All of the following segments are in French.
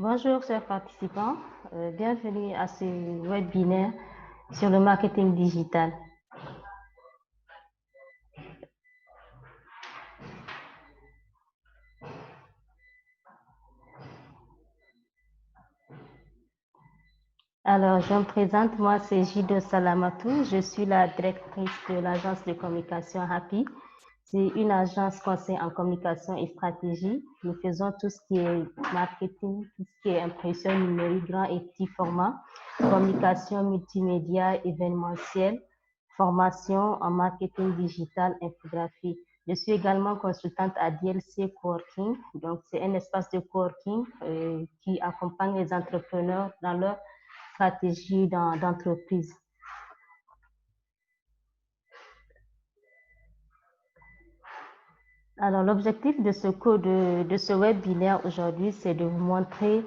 Bonjour chers participants, bienvenue à ce webinaire sur le marketing digital. Alors, je me présente, moi c'est Jido Salamatou, je suis la directrice de l'agence de communication Happy. C'est une agence conseil en communication et stratégie. Nous faisons tout ce qui est marketing, tout ce qui est impression numérique, grand et petit format, communication multimédia, événementiel, formation en marketing digital, infographie. Je suis également consultante à DLC Coworking. Donc, c'est un espace de coworking qui accompagne les entrepreneurs dans leur stratégie d'entreprise. Alors, l'objectif de ce webinaire aujourd'hui, c'est de vous montrer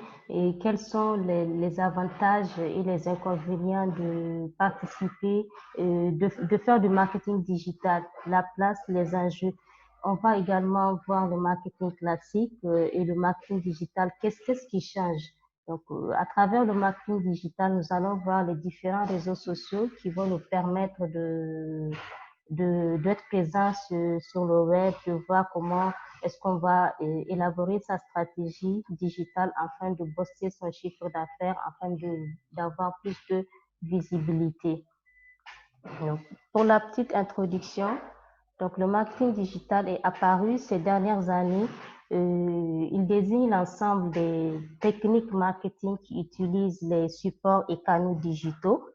quels sont les avantages et les inconvénients de participer, de faire du marketing digital, la place, les enjeux. On va également voir le marketing classique et le marketing digital. Qu'est-ce qui change? Donc, à travers le marketing digital, nous allons voir les différents réseaux sociaux qui vont nous permettre d'être présent sur le web, de voir comment est-ce qu'on va élaborer sa stratégie digitale afin de booster son chiffre d'affaires, afin d'avoir plus de visibilité. Donc, pour la petite introduction, donc le marketing digital est apparu ces dernières années. Il désigne l'ensemble des techniques marketing qui utilisent les supports et canaux digitaux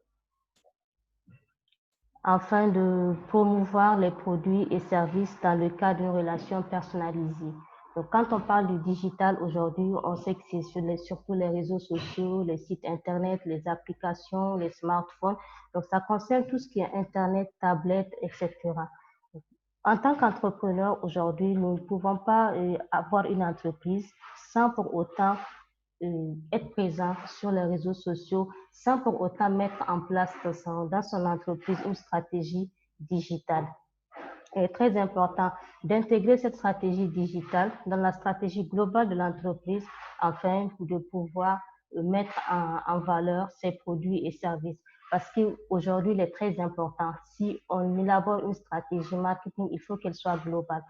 afin de promouvoir les produits et services dans le cadre d'une relation personnalisée. Donc, quand on parle du digital aujourd'hui, on sait que c'est surtout les réseaux sociaux, les sites Internet, les applications, les smartphones. Donc, ça concerne tout ce qui est Internet, tablette, etc. En tant qu'entrepreneur, aujourd'hui, nous ne pouvons pas avoir une entreprise sans pour autant être présent sur les réseaux sociaux, sans pour autant mettre en place dans son entreprise une stratégie digitale. Il est très important d'intégrer cette stratégie digitale dans la stratégie globale de l'entreprise afin de pouvoir mettre en valeur ses produits et services. Parce qu'aujourd'hui, il est très important, si on élabore une stratégie marketing, il faut qu'elle soit globale.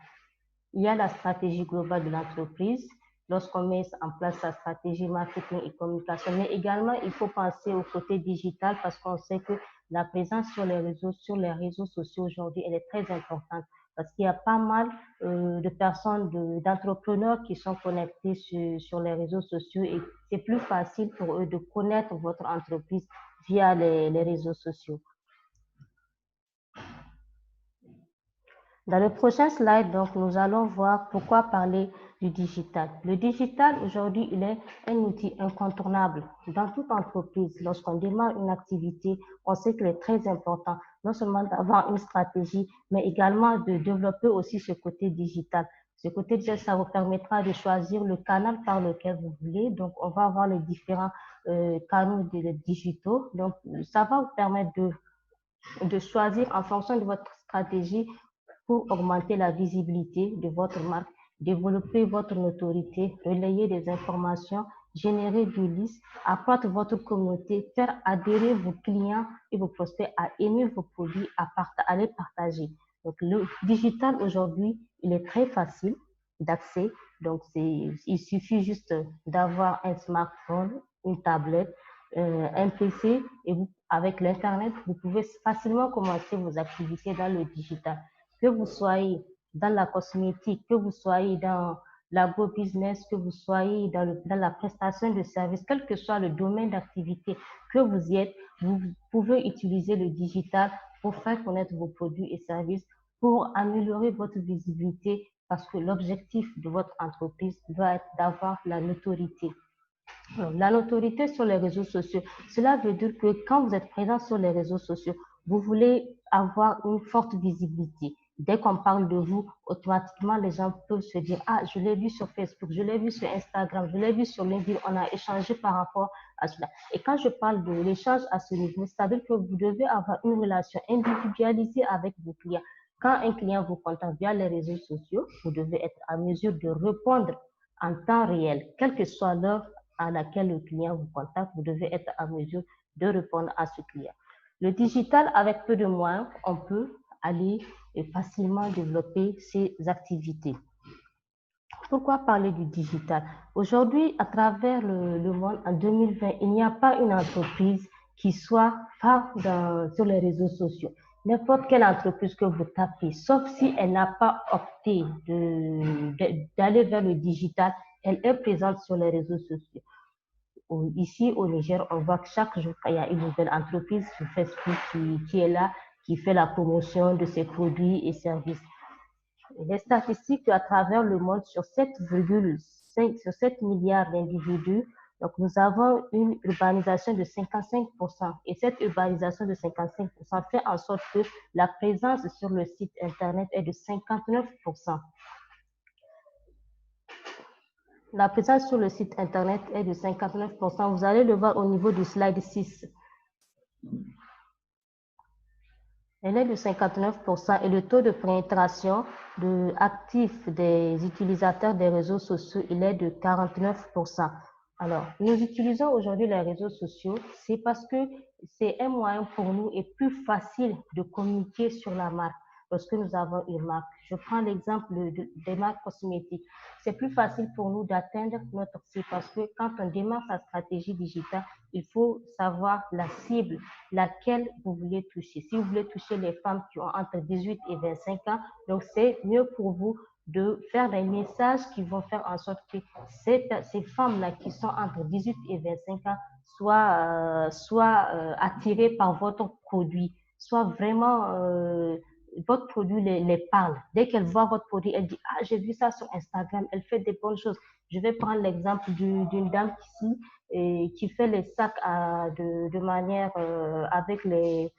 Il y a la stratégie globale de l'entreprise lorsqu'on met en place sa stratégie marketing et communication, mais également il faut penser au côté digital parce qu'on sait que la présence sur les réseaux sociaux aujourd'hui, elle est très importante parce qu'il y a pas mal de personnes, d'entrepreneurs qui sont connectés sur les réseaux sociaux et c'est plus facile pour eux de connaître votre entreprise via les réseaux sociaux. Dans le prochain slide, donc, nous allons voir pourquoi parler du digital. Le digital, aujourd'hui, il est un outil incontournable dans toute entreprise. Lorsqu'on démarre une activité, on sait qu'il est très important, non seulement d'avoir une stratégie, mais également de développer aussi ce côté digital. Ce côté digital, ça vous permettra de choisir le canal par lequel vous voulez. Donc, on va avoir les différents canaux digitaux. Donc, ça va vous permettre de choisir en fonction de votre stratégie pour augmenter la visibilité de votre marque, développer votre notoriété, relayer des informations, générer du leads, accroître votre communauté, faire adhérer vos clients et vos prospects à aimer vos produits, à les partager. Donc, le digital aujourd'hui, il est très facile d'accès. Donc, il suffit juste d'avoir un smartphone, une tablette, un PC et avec l'Internet, vous pouvez facilement commencer vos activités dans le digital. Que vous soyez dans la cosmétique, que vous soyez dans l'agro-business, que vous soyez dans la prestation de services, quel que soit le domaine d'activité que vous y êtes, vous pouvez utiliser le digital pour faire connaître vos produits et services, pour améliorer votre visibilité parce que l'objectif de votre entreprise doit être d'avoir la notoriété. La notoriété sur les réseaux sociaux, cela veut dire que quand vous êtes présent sur les réseaux sociaux, vous voulez avoir une forte visibilité. Dès qu'on parle de vous, automatiquement, les gens peuvent se dire, ah, je l'ai vu sur Facebook, je l'ai vu sur Instagram, je l'ai vu sur LinkedIn, on a échangé par rapport à cela. Et quand je parle de l'échange à ce niveau, c'est-à-dire que vous devez avoir une relation individualisée avec vos clients. Quand un client vous contacte via les réseaux sociaux, vous devez être à mesure de répondre en temps réel, quelle que soit l'heure à laquelle le client vous contacte, vous devez être en mesure de répondre à ce client. Le digital, avec peu de moyens, on peut aller et facilement développer ces activités. Pourquoi parler du digital? Aujourd'hui, à travers le monde, en 2020, il n'y a pas une entreprise qui soit phare sur les réseaux sociaux. N'importe quelle entreprise que vous tapez, sauf si elle n'a pas opté d'aller vers le digital, elle est présente sur les réseaux sociaux. Ici, au Niger, on voit que chaque jour, il y a une nouvelle entreprise sur Facebook qui est là, qui fait la promotion de ses produits et services. Les statistiques à travers le monde sur 7,5 milliards d'individus, donc nous avons une urbanisation de 55%. Et cette urbanisation de 55% fait en sorte que la présence sur le site Internet est de 59%. La présence sur le site Internet est de 59%. Vous allez le voir au niveau du slide 6. Elle est de 59% et le taux de pénétration actif des utilisateurs des réseaux sociaux, il est de 49%. Alors, nous utilisons aujourd'hui les réseaux sociaux, c'est parce que c'est un moyen pour nous et plus facile de communiquer sur la marque lorsque nous avons une marque. Je prends l'exemple des marques cosmétiques. C'est plus facile pour nous d'atteindre notre cible parce que quand on démarre sa stratégie digitale, il faut savoir la cible, laquelle vous voulez toucher. Si vous voulez toucher les femmes qui ont entre 18 et 25 ans, donc c'est mieux pour vous de faire des messages qui vont faire en sorte que ces femmes-là qui sont entre 18 et 25 ans soient attirées par votre produit, soient vraiment votre produit les parle. Dès qu'elle voit votre produit, elle dit « Ah, j'ai vu ça sur Instagram, elle fait des bonnes choses. » Je vais prendre l'exemple d'une dame ici qui fait les sacs de manière avec les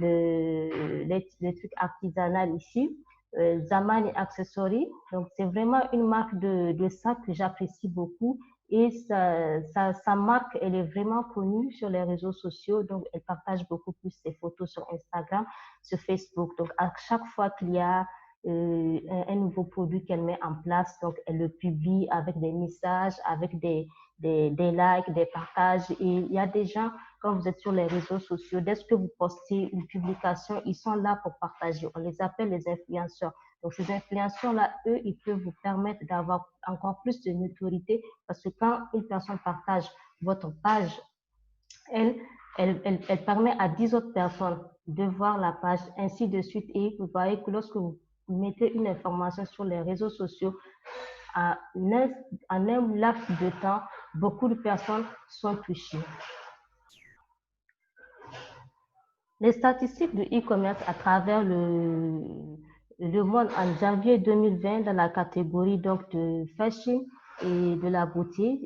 trucs artisanaux ici. Zamani Accessories. Donc, c'est vraiment une marque de sacs que j'apprécie beaucoup. Et sa marque, elle est vraiment connue sur les réseaux sociaux. Donc, elle partage beaucoup plus ses photos sur Instagram, sur Facebook. Donc, à chaque fois qu'il y a un nouveau produit qu'elle met en place, donc elle le publie avec des messages, avec des likes, des partages. Et il y a des gens, quand vous êtes sur les réseaux sociaux, dès que vous postez une publication, ils sont là pour partager. On les appelle les influenceurs. Donc, ces influenceurs-là, eux, ils peuvent vous permettre d'avoir encore plus de notoriété parce que quand une personne partage votre page, elle permet à 10 autres personnes de voir la page, ainsi de suite. Et vous voyez que lorsque vous mettez une information sur les réseaux sociaux, en un laps de temps, beaucoup de personnes sont touchées. Les statistiques de e-commerce à travers le monde en janvier 2020 dans la catégorie donc de fashion et de la beauté,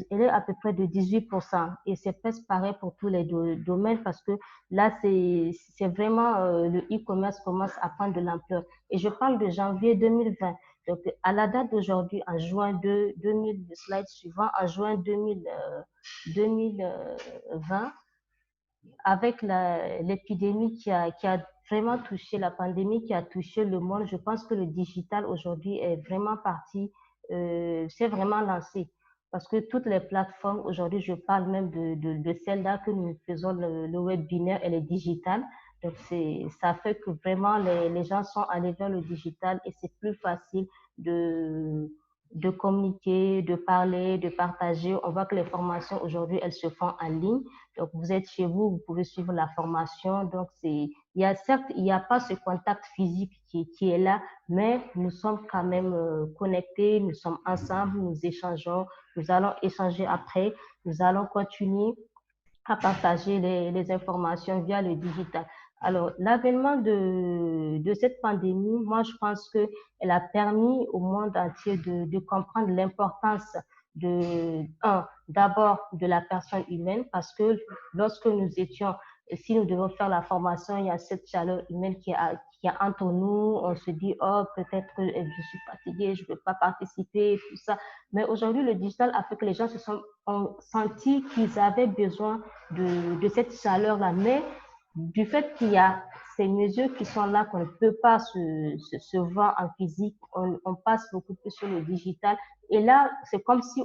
elle est à peu près de 18% et c'est presque pareil pour tous les domaines parce que là, c'est vraiment le e-commerce commence à prendre de l'ampleur. Et je parle de janvier 2020. Donc, à la date d'aujourd'hui, en juin 2000, le slide suivant, en juin 2020, avec l'épidémie qui a vraiment touché, la pandémie qui a touché le monde, je pense que le digital aujourd'hui est vraiment parti, c'est vraiment lancé. Parce que toutes les plateformes, aujourd'hui, je parle même de celle-là que nous faisons, le webinaire, elle est digitale. Donc, ça fait que vraiment les gens sont allés vers le digital et c'est plus facile de communiquer, de parler, de partager. On voit que les formations aujourd'hui, elles se font en ligne. Donc, vous êtes chez vous, vous pouvez suivre la formation. Donc, certes, il n'y a pas ce contact physique qui est là, mais nous sommes quand même connectés, nous sommes ensemble, nous échangeons, nous allons échanger après, nous allons continuer à partager les informations via le digital. Alors, l'avènement de cette pandémie, moi, je pense qu'elle a permis au monde entier de comprendre l'importance d'abord de la personne humaine, parce que lorsque nous étions, si nous devons faire la formation, il y a cette chaleur humaine qui est entre nous, on se dit, oh, peut-être que je suis fatiguée, je ne peux pas participer, tout ça. Mais aujourd'hui, le digital a fait que les gens ont senti qu'ils avaient besoin de cette chaleur-là. Mais du fait qu'il y a ces mesures qui sont là, qu'on ne peut pas se voir en physique, on passe beaucoup plus sur le digital. Et là, c'est comme si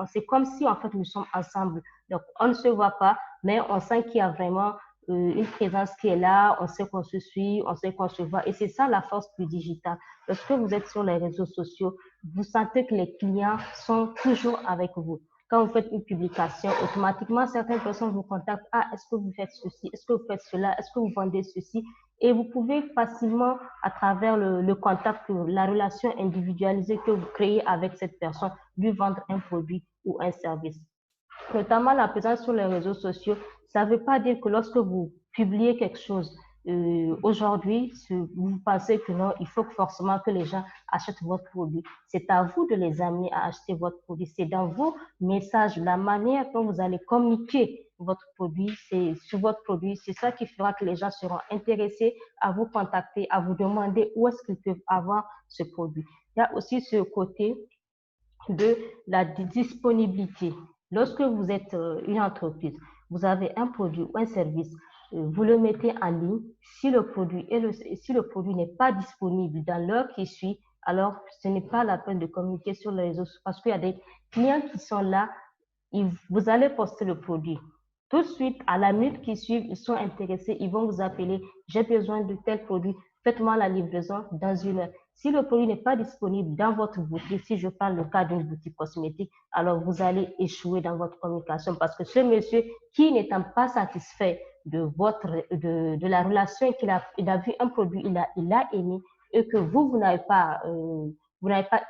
c'est comme si en fait nous sommes ensemble. Donc, on ne se voit pas, mais on sent qu'il y a vraiment une présence qui est là, on sait qu'on se suit, on sait qu'on se voit. Et c'est ça la force du digital. Lorsque vous êtes sur les réseaux sociaux, vous sentez que les clients sont toujours avec vous. Quand vous faites une publication, automatiquement, certaines personnes vous contactent. Ah, est-ce que vous faites ceci? Est-ce que vous faites cela? Est-ce que vous vendez ceci? Et vous pouvez facilement, à travers le contact, la relation individualisée que vous créez avec cette personne, lui vendre un produit ou un service. Notamment la présence sur les réseaux sociaux, ça ne veut pas dire que lorsque vous publiez quelque chose aujourd'hui, vous pensez que non, il faut forcément que les gens achètent votre produit. C'est à vous de les amener à acheter votre produit. C'est dans vos messages, la manière dont vous allez communiquer votre produit, c'est sur votre produit, c'est ça qui fera que les gens seront intéressés à vous contacter, à vous demander où est-ce qu'ils peuvent avoir ce produit. Il y a aussi ce côté de la disponibilité. Lorsque vous êtes une entreprise, vous avez un produit ou un service, vous le mettez en ligne. Si le produit n'est pas disponible dans l'heure qui suit, alors ce n'est pas la peine de communiquer sur les réseaux parce qu'il y a des clients qui sont là. Vous allez poster le produit. Tout de suite, à la minute qui suit, ils sont intéressés, ils vont vous appeler. J'ai besoin de tel produit, faites-moi la livraison dans une heure. Si le produit n'est pas disponible dans votre boutique, si je parle le cas d'une boutique cosmétique, alors vous allez échouer dans votre communication parce que ce monsieur qui n'étant pas satisfait de la relation il a vu un produit, il a aimé et que vous n'avez pas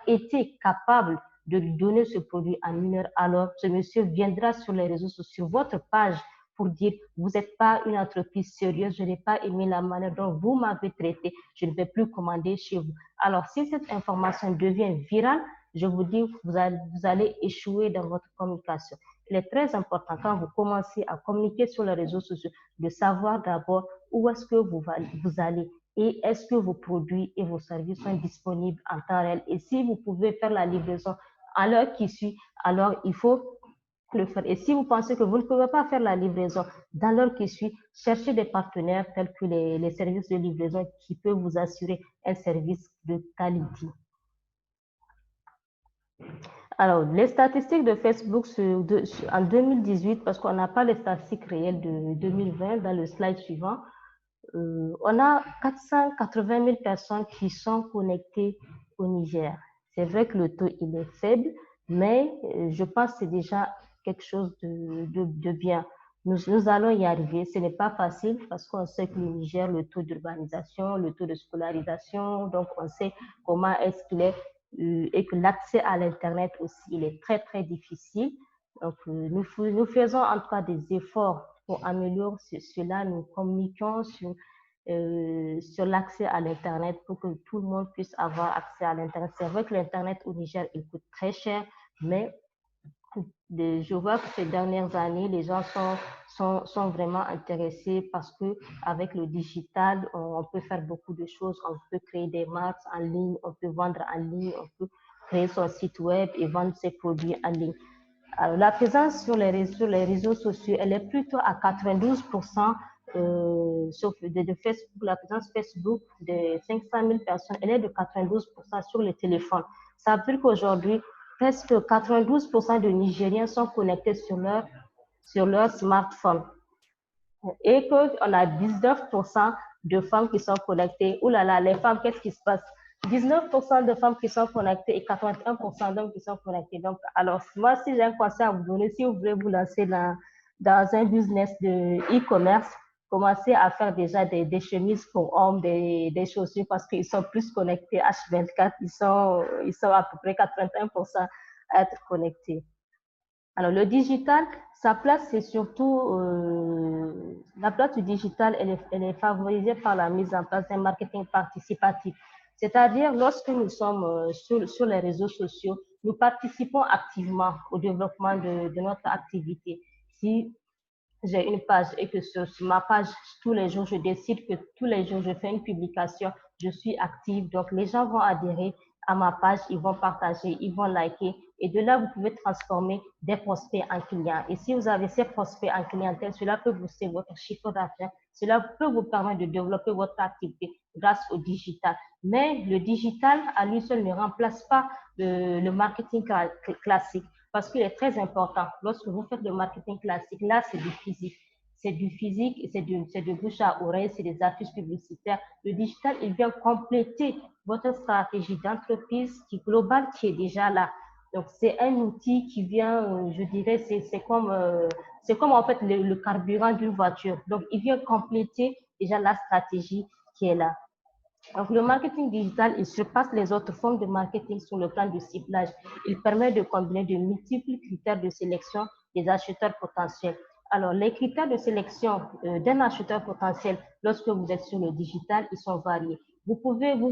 été capable de lui donner ce produit en une heure, alors ce monsieur viendra sur les réseaux sociaux, sur votre page pour dire, vous n'êtes pas une entreprise sérieuse, je n'ai pas aimé la manière dont vous m'avez traité, je ne vais plus commander chez vous. Alors, si cette information devient virale, je vous dis, vous allez échouer dans votre communication. Il est très important quand vous commencez à communiquer sur les réseaux sociaux de savoir d'abord où est-ce que vous allez et est-ce que vos produits et vos services sont disponibles en temps réel. Et si vous pouvez faire la livraison à l'heure qui suit, alors il faut le faire. Et si vous pensez que vous ne pouvez pas faire la livraison dans l'heure qui suit, cherchez des partenaires tels que les services de livraison qui peuvent vous assurer un service de qualité. Alors, les statistiques de Facebook en 2018, parce qu'on n'a pas les statistiques réelles de 2020 dans le slide suivant, on a 480 000 personnes qui sont connectées au Niger. C'est vrai que le taux il est faible, mais je pense que c'est déjà quelque chose de bien. Nous allons y arriver. Ce n'est pas facile parce qu'on sait que le Niger, le taux d'urbanisation, le taux de scolarisation, donc on sait comment est-ce qu'il est et que l'accès à l'Internet aussi, il est très, très difficile. Donc, nous faisons en tout cas des efforts pour améliorer cela. Nous communiquons sur l'accès à l'Internet pour que tout le monde puisse avoir accès à l'Internet. C'est vrai que l'Internet au Niger, il coûte très cher, mais je vois que ces dernières années, les gens sont vraiment intéressés parce que avec le digital, on peut faire beaucoup de choses. On peut créer des marques en ligne, on peut vendre en ligne, on peut créer son site web et vendre ses produits en ligne. Alors, la présence sur les réseaux sociaux, elle est plutôt à 92%. Sur de Facebook, la présence Facebook de 500 000 personnes, elle est de 92% sur les téléphones. Ça veut dire qu'aujourd'hui, presque 92% de Nigériens sont connectés sur leur smartphone. Et qu'on a 19% de femmes qui sont connectées. Ouh là là, les femmes, qu'est-ce qui se passe? 19% de femmes qui sont connectées et 81% d'hommes qui sont connectés. Donc, alors, moi, si j'ai un conseil à vous donner, si vous voulez vous lancer dans un business de e-commerce, commencez à faire déjà des chemises pour hommes, des chaussures parce qu'ils sont plus connectés H24. Ils sont à peu près 81% à être connectés. Alors, le digital, sa place, c'est surtout, la place du digital, elle est favorisée par la mise en place d'un marketing participatif. C'est-à-dire, lorsque nous sommes sur les réseaux sociaux, nous participons activement au développement de notre activité. Si j'ai une page et que sur ma page, tous les jours, je décide que tous les jours, je fais une publication, je suis active. Donc, les gens vont adhérer à ma page, ils vont partager, ils vont liker. Et de là, vous pouvez transformer des prospects en clients. Et si vous avez ces prospects en clientèle, cela peut booster votre chiffre d'affaires. Cela peut vous permettre de développer votre activité grâce au digital. Mais le digital, à lui seul, ne remplace pas le marketing classique parce qu'il est très important. Lorsque vous faites le marketing classique, là, c'est du physique. C'est du physique, c'est de bouche à oreille, c'est des affiches publicitaires. Le digital, il vient compléter votre stratégie d'entreprise qui globale qui est déjà là. Donc, c'est un outil qui vient, je dirais, c'est comme en fait le carburant d'une voiture. Donc, il vient compléter déjà la stratégie qui est là. Donc, le marketing digital, il surpasse les autres formes de marketing sur le plan du ciblage. Il permet de combiner de multiples critères de sélection des acheteurs potentiels. Alors, les critères de sélection d'un acheteur potentiel lorsque vous êtes sur le digital, ils sont variés. Vous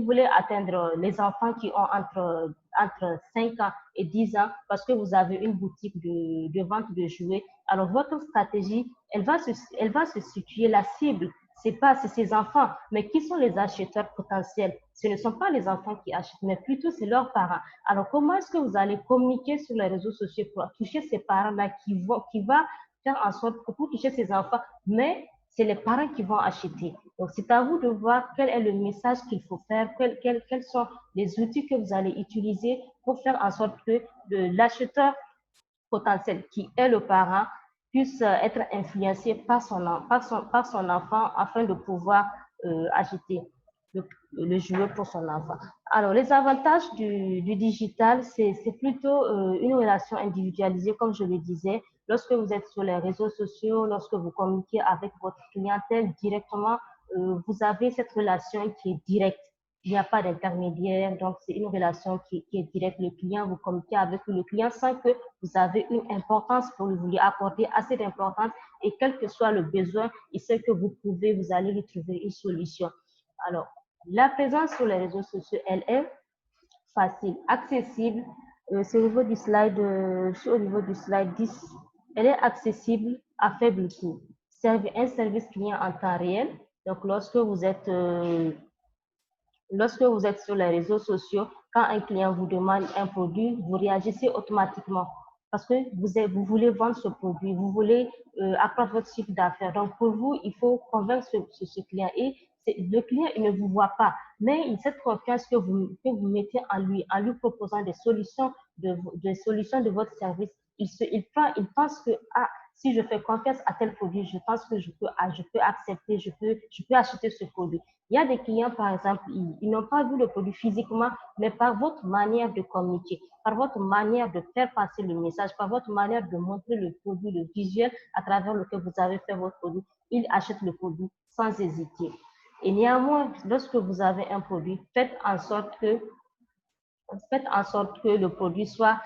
voulez atteindre les enfants qui ont entre 5 ans et 10 ans parce que vous avez une boutique de vente de jouets. Alors, votre stratégie, elle va se situer la cible c'est pas ces enfants, mais qui sont les acheteurs potentiels? Ce ne sont pas les enfants qui achètent, mais plutôt c'est leurs parents. Alors, comment est-ce que vous allez communiquer sur les réseaux sociaux pour toucher ces parents-là qui va faire en sorte que pour toucher ces enfants, mais c'est les parents qui vont acheter. Donc, c'est à vous de voir quel est le message qu'il faut faire, quels sont les outils que vous allez utiliser pour faire en sorte que l'acheteur potentiel qui est le parent puisse être influencé par son enfant afin de pouvoir acheter le jouet pour son enfant. Alors, les avantages du digital, c'est plutôt une relation individualisée, comme je le disais. Lorsque vous êtes sur les réseaux sociaux, lorsque vous communiquez avec votre clientèle directement, vous avez cette relation qui est directe. Il n'y a pas d'intermédiaire, donc c'est une relation qui est directe. Le client, vous communiquez avec le client sans que vous avez une importance pour lui, vous lui apporter assez d'importance et quel que soit le besoin, il sait que vous allez lui trouver une solution. Alors, la présence sur les réseaux sociaux, elle est facile, accessible. C'est au niveau du slide 10. Elle est accessible à faible coût. Un service client en temps réel. Donc, lorsque vous êtes sur les réseaux sociaux, quand un client vous demande un produit, vous réagissez automatiquement parce que vous voulez vendre ce produit, vous voulez accroître votre chiffre d'affaires. Donc, pour vous, il faut convaincre ce client. Et le client, il ne vous voit pas, mais cette confiance que vous mettez en lui proposant des solutions de votre service, il pense que, ah, si je fais confiance à tel produit, je pense que je peux accepter, je peux acheter ce produit. Il y a des clients, par exemple, ils n'ont pas vu le produit physiquement, mais par votre manière de communiquer, par votre manière de faire passer le message, par votre manière de montrer le produit, le visuel à travers lequel vous avez fait votre produit, ils achètent le produit sans hésiter. Et néanmoins, lorsque vous avez un produit, faites en sorte que le produit soit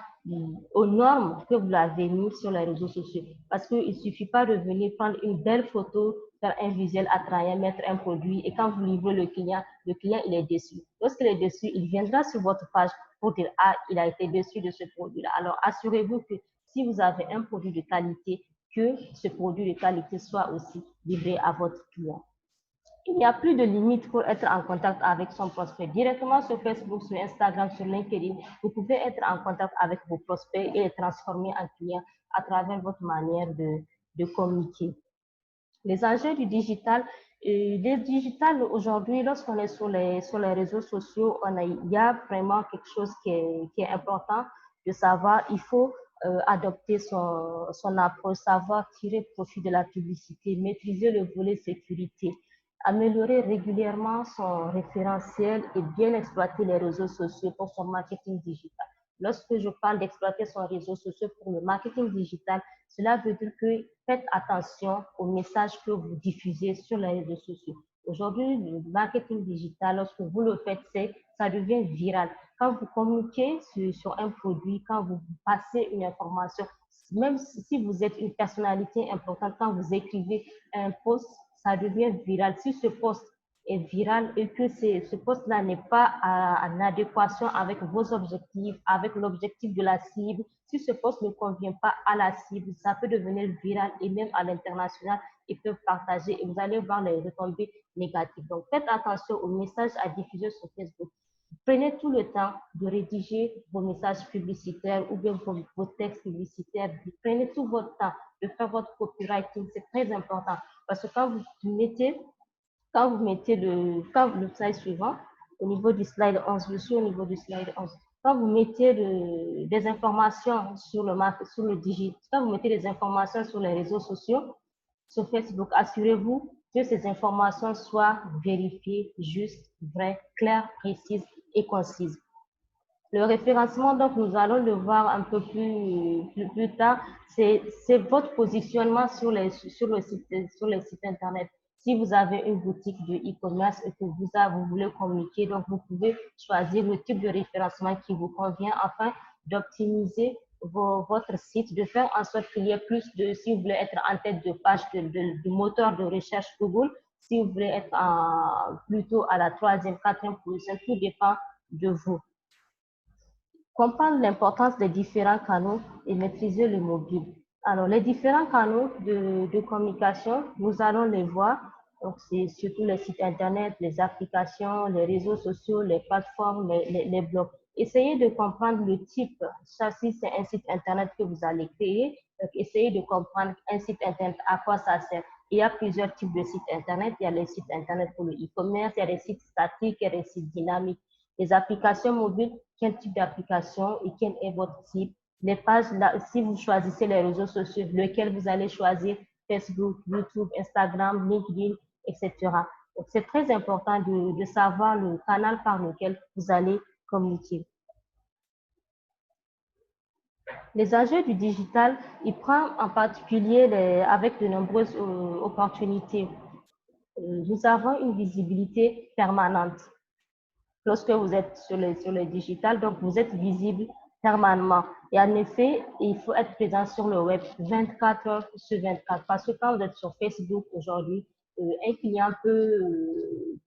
aux normes que vous l'avez mis sur les réseaux sociaux. Parce qu'il ne suffit pas de venir prendre une belle photo, faire un visuel attrayant, mettre un produit et quand vous livrez le client il est déçu. Lorsqu'il est déçu, il viendra sur votre page pour dire ah, il a été déçu de ce produit-là. Alors assurez-vous que si vous avez un produit de qualité, que ce produit de qualité soit aussi livré à votre client. Il n'y a plus de limite pour être en contact avec son prospect. Directement sur Facebook, sur Instagram, sur LinkedIn, vous pouvez être en contact avec vos prospects et les transformer en clients à travers votre manière de communiquer. Les enjeux du digital, aujourd'hui, lorsqu'on est sur les réseaux sociaux, il y a vraiment quelque chose qui est important de savoir. Il faut adopter son approche, savoir tirer profit de la publicité, maîtriser le volet sécurité, améliorer régulièrement son référentiel et bien exploiter les réseaux sociaux pour son marketing digital. Lorsque je parle d'exploiter son réseau social pour le marketing digital, cela veut dire que faites attention aux messages que vous diffusez sur les réseaux sociaux. Aujourd'hui, le marketing digital, lorsque vous le faites, ça devient viral. Quand vous communiquez sur un produit, quand vous passez une information, même si vous êtes une personnalité importante, quand vous écrivez un post, ça devient viral. Si ce post est viral et que ce poste-là n'est pas en adéquation avec vos objectifs, avec l'objectif de la cible, si ce poste ne convient pas à la cible, ça peut devenir viral et même à l'international, ils peuvent partager et vous allez voir les retombées négatives. Donc, faites attention aux messages à diffuser sur Facebook. Prenez tout le temps de rédiger vos messages publicitaires ou bien vos textes publicitaires. Prenez tout votre temps de faire votre copywriting. C'est très important parce que quand vous mettez le slide suivant, au niveau du slide 11, je suis au niveau du slide 11. Quand vous mettez des informations sur le digital, quand vous mettez des informations sur les réseaux sociaux, sur Facebook, assurez-vous que ces informations soient vérifiées, justes, vraies, claires, précises et concises. Le référencement, donc, nous allons le voir un peu plus tard. C'est votre positionnement sur les sites Internet. Si vous avez une boutique de e-commerce et que vous voulez communiquer, donc vous pouvez choisir le type de référencement qui vous convient afin d'optimiser votre site, de faire en sorte qu'il y ait plus de, si vous voulez être en tête de page du moteur de recherche Google, si vous voulez être plutôt à la 3e, 4e position, tout dépend de vous. Comprendre l'importance des différents canaux et maîtriser le mobile. Alors, les différents canaux de communication, nous allons les voir. Donc, c'est surtout les sites Internet, les applications, les réseaux sociaux, les plateformes, les blogs. Essayez de comprendre le type. Ça, si c'est un site Internet que vous allez créer, donc essayez de comprendre un site Internet, à quoi ça sert. Il y a plusieurs types de sites Internet. Il y a les sites Internet pour le e-commerce, il y a des sites statiques, il y a des sites dynamiques. Les applications mobiles, quel type d'application et quel est votre type. Les pages, là, si vous choisissez les réseaux sociaux, lequel vous allez choisir, Facebook, YouTube, Instagram, LinkedIn, etc. Donc, c'est très important de savoir le canal par lequel vous allez communiquer. Les enjeux du digital, ils prennent en particulier avec de nombreuses opportunités. Nous avons une visibilité permanente. Lorsque vous êtes sur le digital, donc vous êtes visible permanemment. Et en effet, il faut être présent sur le web 24 heures sur 24 parce que quand vous êtes sur Facebook aujourd'hui, un client peut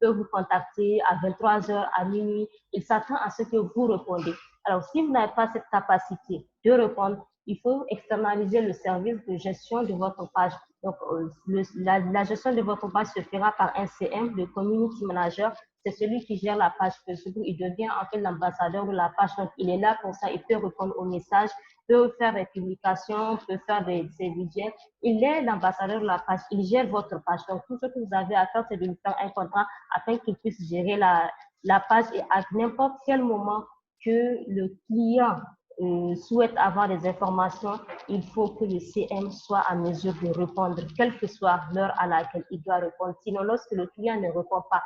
vous contacter à 23 heures, à minuit. Il s'attend à ce que vous répondez. Alors, si vous n'avez pas cette capacité de répondre, il faut externaliser le service de gestion de votre page. Donc, la gestion de votre page se fera par un CM, le Community Manager. C'est celui qui gère la page Facebook. Il devient en fait l'ambassadeur de la page. Donc, il est là pour ça. Il peut répondre aux messages, peut faire des publications, peut faire ses budgets. Il est l'ambassadeur de la page. Il gère votre page. Donc, tout ce que vous avez à faire, c'est de lui faire un contrat afin qu'il puisse gérer la page et à n'importe quel moment que le client souhaite avoir des informations, il faut que le CM soit à mesure de répondre, quelle que soit l'heure à laquelle il doit répondre. Sinon, lorsque le client ne répond pas,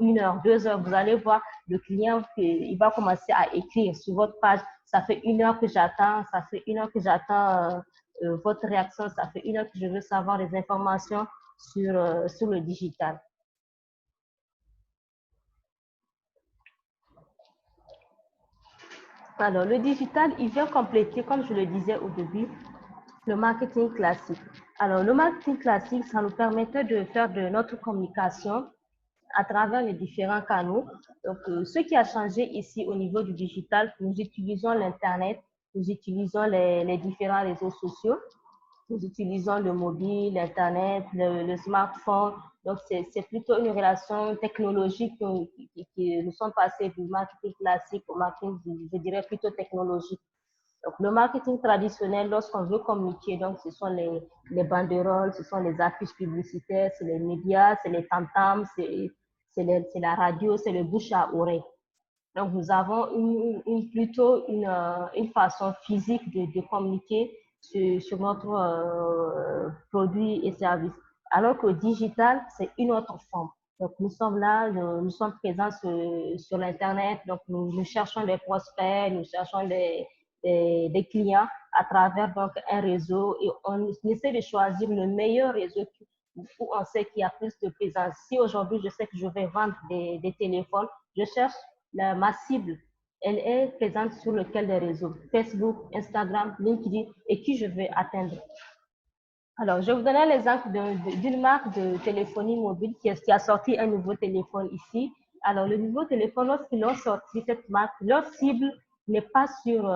1 heure, 2 heures, vous allez voir le client il va commencer à écrire sur votre page. Ça fait 1 heure que j'attends, ça fait 1 heure que j'attends votre réaction, ça fait 1 heure que je veux savoir des informations sur le digital. Alors, le digital, il vient compléter, comme je le disais au début, le marketing classique. Alors, le marketing classique, ça nous permettait de faire de notre communication à travers les différents canaux. Donc, ce qui a changé ici au niveau du digital, nous utilisons l'Internet, nous utilisons les différents réseaux sociaux, nous utilisons le mobile, l'Internet, le smartphone. Donc, c'est plutôt une relation technologique qui nous sommes passés du marketing classique au marketing, je dirais, plutôt technologique. Donc, le marketing traditionnel, lorsqu'on veut communiquer, donc, ce sont les banderoles, ce sont les affiches publicitaires, c'est les médias, c'est les tam-tams, c'est la radio, c'est le bouche à oreille. Donc, nous avons plutôt une façon physique de communiquer sur notre produit et service. Alors que digital, c'est une autre forme. Donc, nous sommes là, nous sommes présents sur l'Internet. Donc, nous cherchons des prospects, nous cherchons des clients à travers donc, un réseau et on essaie de choisir le meilleur réseau où on sait qu'il y a plus de présence. Si aujourd'hui, je sais que je vais vendre des téléphones, je cherche ma cible. Elle est présente sur lequel des réseaux? Facebook, Instagram, LinkedIn et qui je vais atteindre. Alors, je vais vous donner l'exemple d'une marque de téléphonie mobile qui a sorti un nouveau téléphone ici. Alors, le nouveau téléphone, lorsqu'ils l'ont sorti, cette marque, leur cible n'est pas sur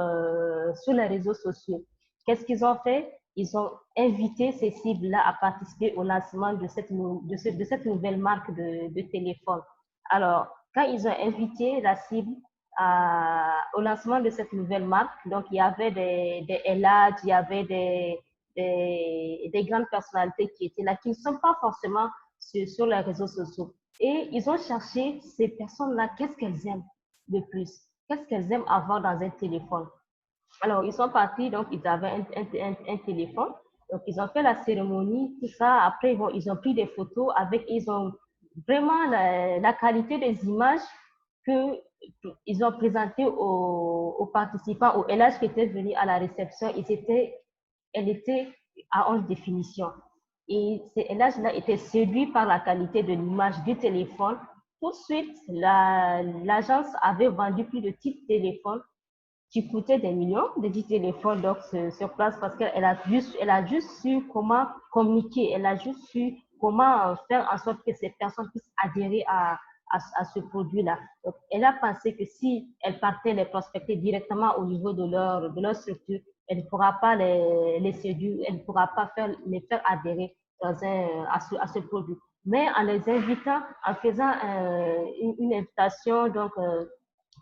les réseaux sociaux. Qu'est-ce qu'ils ont fait? Ils ont invité ces cibles-là à participer au lancement de cette nouvelle marque de téléphone. Alors, quand ils ont invité la cible au lancement de cette nouvelle marque, donc il y avait des Elad, il y avait des grandes personnalités qui étaient là, qui ne sont pas forcément sur les réseaux sociaux. Et ils ont cherché ces personnes-là, qu'est-ce qu'elles aiment le plus? Qu'est-ce qu'elles aiment avoir dans un téléphone? Alors, ils sont partis, donc ils avaient un téléphone. Donc, ils ont fait la cérémonie, tout ça. Après, ils ont pris des photos avec, ils ont vraiment la qualité des images que ils ont présentées aux participants, aux LH qui étaient venus à la réception. Elle était à haute définition. Et ces LH-là étaient séduits par la qualité de l'image du téléphone. Tout de suite, l'agence avait vendu plus de 10 téléphones qui coûtait des millions de 10 téléphones donc, sur place parce qu'elle a juste su comment communiquer, elle a juste su comment faire en sorte que ces personnes puissent adhérer à ce produit-là. Donc, elle a pensé que si elle partait les prospecter directement au niveau de leur structure, elle ne pourra pas les séduire, elle ne pourra pas les faire adhérer à ce produit. Mais en les invitant, en faisant une invitation, donc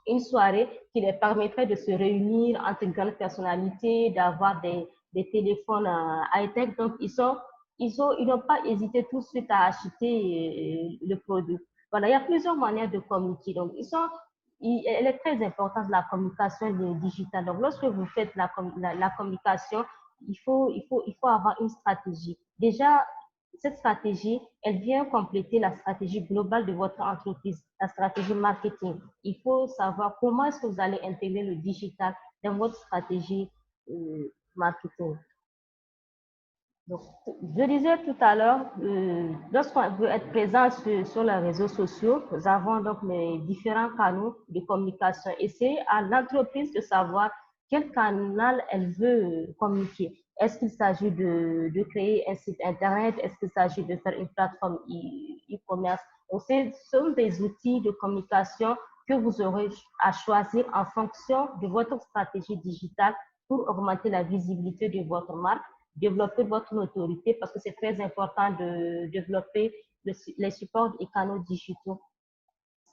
une soirée qui les permettrait de se réunir entre grandes personnalités, d'avoir des téléphones high-tech. Donc, ils n'ont pas hésité tout de suite à acheter le produit. Voilà, il y a plusieurs manières de communiquer. Donc, elle est très importante, la communication digitale. Donc, lorsque vous faites la communication, il faut avoir une stratégie. Déjà, cette stratégie, elle vient compléter la stratégie globale de votre entreprise, la stratégie marketing. Il faut savoir comment est-ce que vous allez intégrer le digital dans votre stratégie marketing. Donc, je disais tout à l'heure, lorsqu'on veut être présent sur les réseaux sociaux, nous avons donc les différents canaux de communication et c'est à l'entreprise de savoir quel canal elle veut communiquer. Est-ce qu'il s'agit de créer un site Internet? Est-ce qu'il s'agit de faire une plateforme e-commerce? Donc, ce sont des outils de communication que vous aurez à choisir en fonction de votre stratégie digitale pour augmenter la visibilité de votre marque, développer votre autorité parce que c'est très important de développer les supports et canaux digitaux.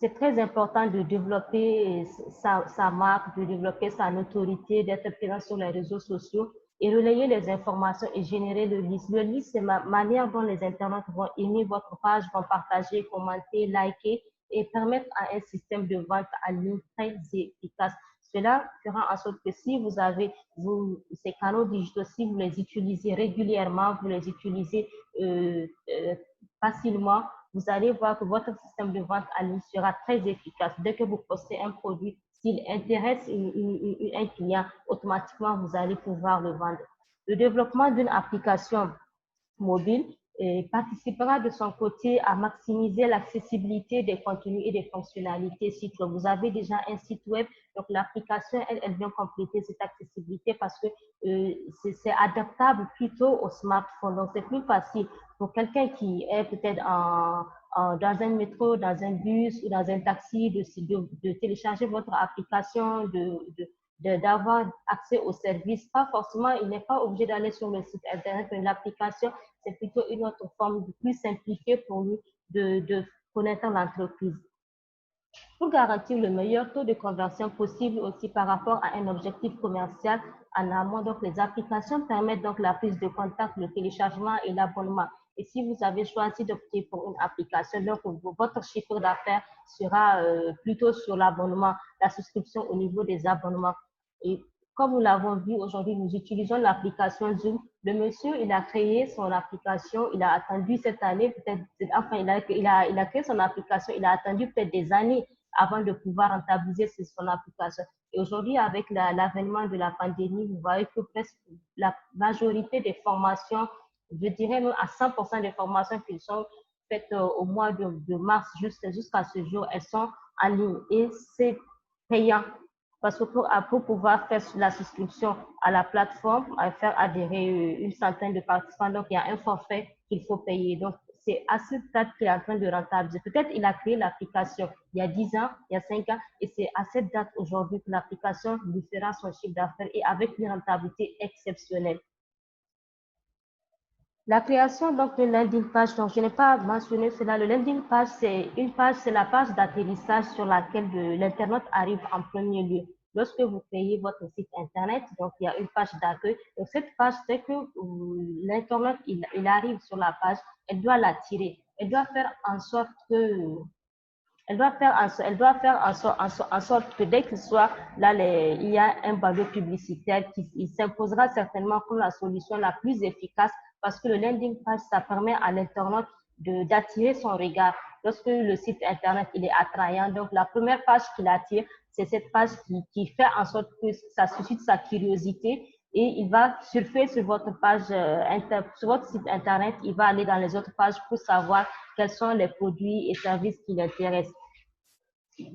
C'est très important de développer sa marque, de développer sa notoriété, d'être présent sur les réseaux sociaux et relayer les informations et générer le lead. Le lead, c'est la manière dont les internautes vont aimer votre page, vont partager, commenter, liker et permettre à un système de vente en ligne très efficace. Cela fera en sorte que si vous avez ces canaux digitaux, si vous les utilisez régulièrement, vous les utilisez facilement, vous allez voir que votre système de vente en ligne sera très efficace. Dès que vous postez un produit, s'il intéresse un client, automatiquement, vous allez pouvoir le vendre. Le développement d'une application mobile participera de son côté à maximiser l'accessibilité des contenus et des fonctionnalités site web. Vous avez déjà un site web, donc l'application, elle vient compléter cette accessibilité parce que c'est adaptable plutôt au smartphone. Donc, c'est plus facile pour quelqu'un qui est peut-être dans un métro, dans un bus ou dans un taxi de télécharger votre application, d'avoir accès au service. Pas forcément, il n'est pas obligé d'aller sur le site Internet, mais l'application, c'est plutôt une autre forme plus simplifiée pour lui de connaître l'entreprise. Pour garantir le meilleur taux de conversion possible aussi par rapport à un objectif commercial en amont, donc les applications permettent donc la prise de contact, le téléchargement et l'abonnement. Et si vous avez choisi d'opter pour une application, donc votre chiffre d'affaires sera plutôt sur l'abonnement, la souscription au niveau des abonnements. Et comme nous l'avons vu aujourd'hui, nous utilisons l'application Zoom. Le monsieur, il a créé son application, il a attendu cette année, peut-être, enfin, il a créé son application, il a attendu peut-être des années avant de pouvoir rentabiliser son application. Et aujourd'hui, avec l'avènement de la pandémie, vous voyez que presque la majorité des formations, je dirais même à 100% des formations qui sont faites au mois de mars jusqu'à ce jour, elles sont en ligne et c'est payant. Parce que pour pouvoir faire la souscription à la plateforme, à faire adhérer une centaine de participants, donc il y a un forfait qu'il faut payer. Donc, c'est à cette date qu'il est en train de rentabiliser. Peut-être il a créé l'application il y a 10 ans, il y a 5 ans, et c'est à cette date aujourd'hui que l'application lui fera son chiffre d'affaires et avec une rentabilité exceptionnelle. La création donc d'une landing page, donc je n'ai pas mentionné cela. Le landing page, c'est la page d'atterrissage sur laquelle l'internaute arrive en premier lieu. Lorsque vous créez votre site internet, donc il y a une page d'accueil. Donc cette page, c'est que l'internaute il arrive sur la page, elle doit l'attirer, elle doit faire en sorte que en sorte que dès qu'il soit là, il y a un bandeau publicitaire qui s'imposera certainement comme la solution la plus efficace parce que le landing page, ça permet à l'internaute d'attirer son regard. Lorsque le site internet il est attrayant, donc la première page qui l'attire, c'est cette page qui fait en sorte que ça suscite sa curiosité et il va surfer sur votre page, sur votre site internet, il va aller dans les autres pages pour savoir quels sont les produits et services qui l'intéressent.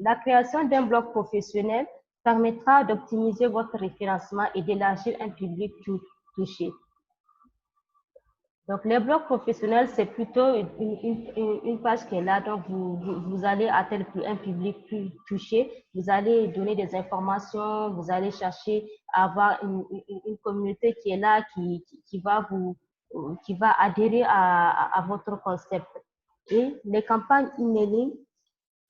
La création d'un blog professionnel permettra d'optimiser votre référencement et d'élargir un public touché. Donc, les blogs professionnels, c'est plutôt une page qui est là. Donc, vous allez atteindre un public plus touché. Vous allez donner des informations. Vous allez chercher à avoir une communauté qui est là, qui va adhérer à votre concept. Et les campagnes emailing,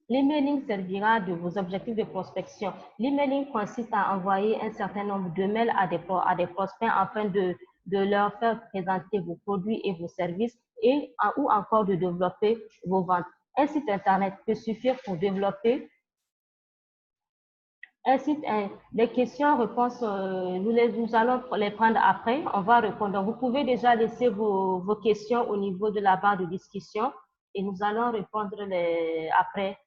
l'emailing servira de vos objectifs de prospection. L'emailing consiste à envoyer un certain nombre de mails à des prospects afin de leur faire présenter vos produits et vos services ou encore de développer vos ventes. Un site internet peut suffire pour développer un site. Les questions-réponses, nous allons les prendre après. On va répondre. Donc, vous pouvez déjà laisser vos questions au niveau de la barre de discussion et nous allons répondre après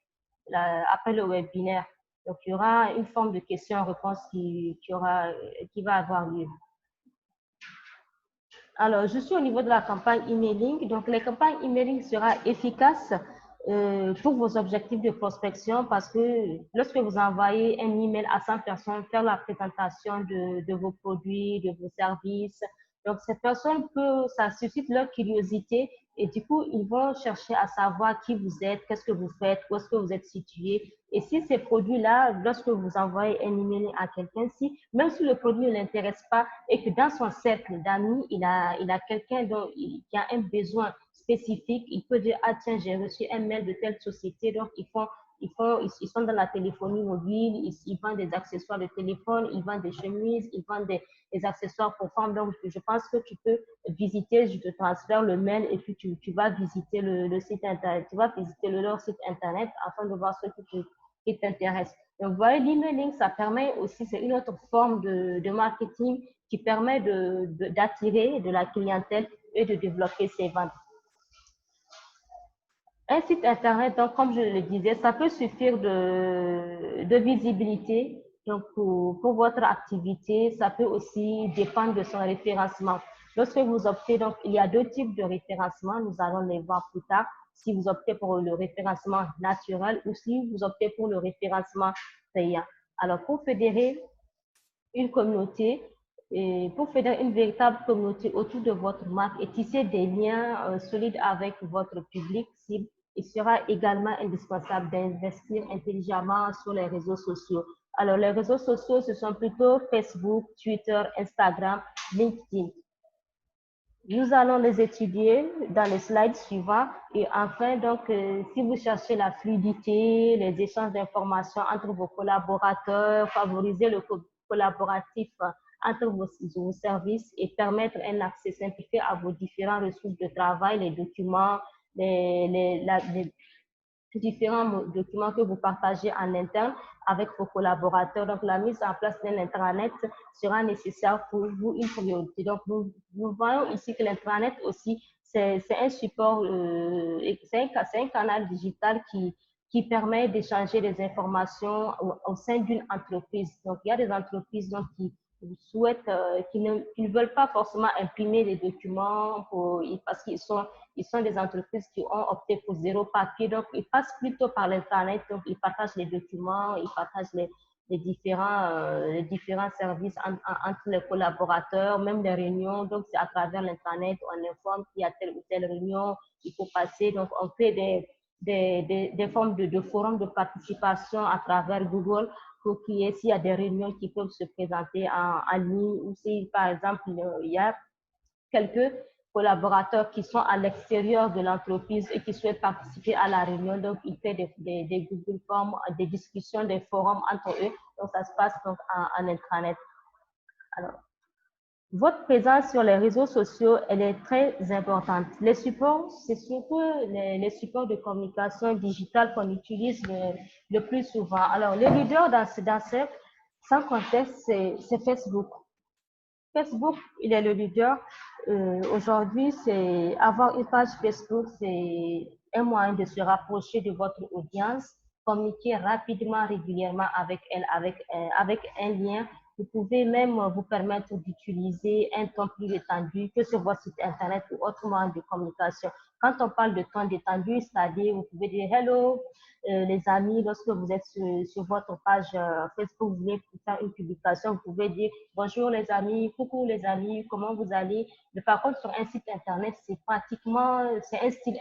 le webinaire. Donc, il y aura une forme de question-réponse qui va avoir lieu. Alors, je suis au niveau de la campagne emailing. Donc, les campagnes emailing sera efficace pour vos objectifs de prospection parce que lorsque vous envoyez un email à 100 personnes, faire la présentation de vos produits, de vos services, donc ces personnes ça suscite leur curiosité et du coup, ils vont chercher à savoir qui vous êtes, qu'est-ce que vous faites, où est-ce que vous êtes situé. Et si ces produits-là, lorsque vous envoyez un email à quelqu'un, même si le produit ne l'intéresse pas et que dans son cercle d'amis, il a quelqu'un qui a un besoin spécifique, il peut dire, ah tiens, j'ai reçu un mail de telle société, donc ils sont dans la téléphonie mobile, ils vendent des accessoires de téléphone, ils vendent des chemises, ils vendent des accessoires pour femmes. Donc, je pense que tu peux visiter, je te transfère le mail et puis tu vas visiter le site internet, tu vas visiter leur site internet afin de voir ce qui t'intéresse. Donc, vous voyez, l'emailing, ça permet aussi, c'est une autre forme de marketing qui permet d'attirer de la clientèle et de développer ses ventes. Un site internet, donc, comme je le disais, ça peut suffire de visibilité. Donc, pour votre activité, ça peut aussi dépendre de son référencement. Lorsque vous optez, donc, il y a deux types de référencement. Nous allons les voir plus tard. Si vous optez pour le référencement naturel ou si vous optez pour le référencement payant. Alors, pour fédérer une communauté, et pour fédérer une véritable communauté autour de votre marque et tisser des liens solides avec votre public cible, il sera également indispensable d'investir intelligemment sur les réseaux sociaux. Alors, les réseaux sociaux, ce sont plutôt Facebook, Twitter, Instagram, LinkedIn. Nous allons les étudier dans les slides suivants. Et enfin, donc, si vous cherchez la fluidité, les échanges d'informations entre vos collaborateurs, favoriser le collaboratif entre vos services et permettre un accès simplifié à vos différents ressources de travail, les documents, les différents documents que vous partagez en interne avec vos collaborateurs. Donc, la mise en place d'un intranet sera nécessaire pour vous, une priorité. Donc, nous voyons ici que l'intranet aussi, c'est un support, c'est un canal digital qui permet d'échanger des informations au sein d'une entreprise. Donc, il y a des entreprises donc, qui souhaitent, qui ne veulent pas forcément imprimer les documents parce ils sont des entreprises qui ont opté pour zéro papier. Donc, ils passent plutôt par l'Internet. Donc, ils partagent les documents, ils partagent les différents services entre les collaborateurs, même les réunions. Donc, c'est à travers l'Internet, on informe qu'il y a telle ou telle réunion, il faut passer. Donc, on crée des formes de forums de participation à travers Google pour qu'il y ait, s'il y a des réunions qui peuvent se présenter en ligne ou si, par exemple, il y a quelques collaborateurs qui sont à l'extérieur de l'entreprise et qui souhaitent participer à la réunion. Donc, ils font des Google Forms, des discussions, des forums entre eux. Donc, ça se passe donc en intranet. Alors, votre présence sur les réseaux sociaux, elle est très importante. Les supports, c'est surtout les supports de communication digitale qu'on utilise le plus souvent. Alors, le leader dans ce sans conteste, c'est Facebook. Facebook, il est le leader. Aujourd'hui, c'est avoir une page Facebook, c'est un moyen de se rapprocher de votre audience, communiquer rapidement, régulièrement avec elle, avec un lien. Vous pouvez même vous permettre d'utiliser un ton plus étendu que sur votre site internet ou autre moyen de communication. Quand on parle de ton détendu, c'est-à-dire vous pouvez dire hello, les amis, lorsque vous êtes sur votre page Facebook, vous voulez faire une publication, vous pouvez dire bonjour les amis, coucou les amis, comment vous allez? Mais par contre, sur un site internet, c'est un style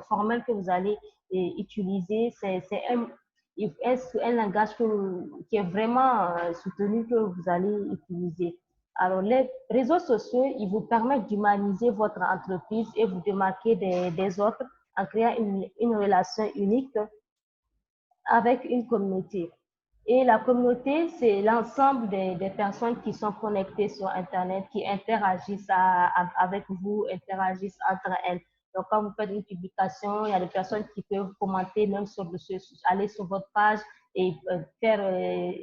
formel que vous allez utiliser. C'est un langage qui est vraiment soutenu que vous allez utiliser. Alors, les réseaux sociaux, ils vous permettent d'humaniser votre entreprise et vous démarquer des autres en créant une relation unique avec une communauté. Et la communauté, c'est l'ensemble des personnes qui sont connectées sur Internet, qui interagissent avec vous, interagissent entre elles. Donc, quand vous faites une publication, il y a des personnes qui peuvent commenter, même aller sur votre page et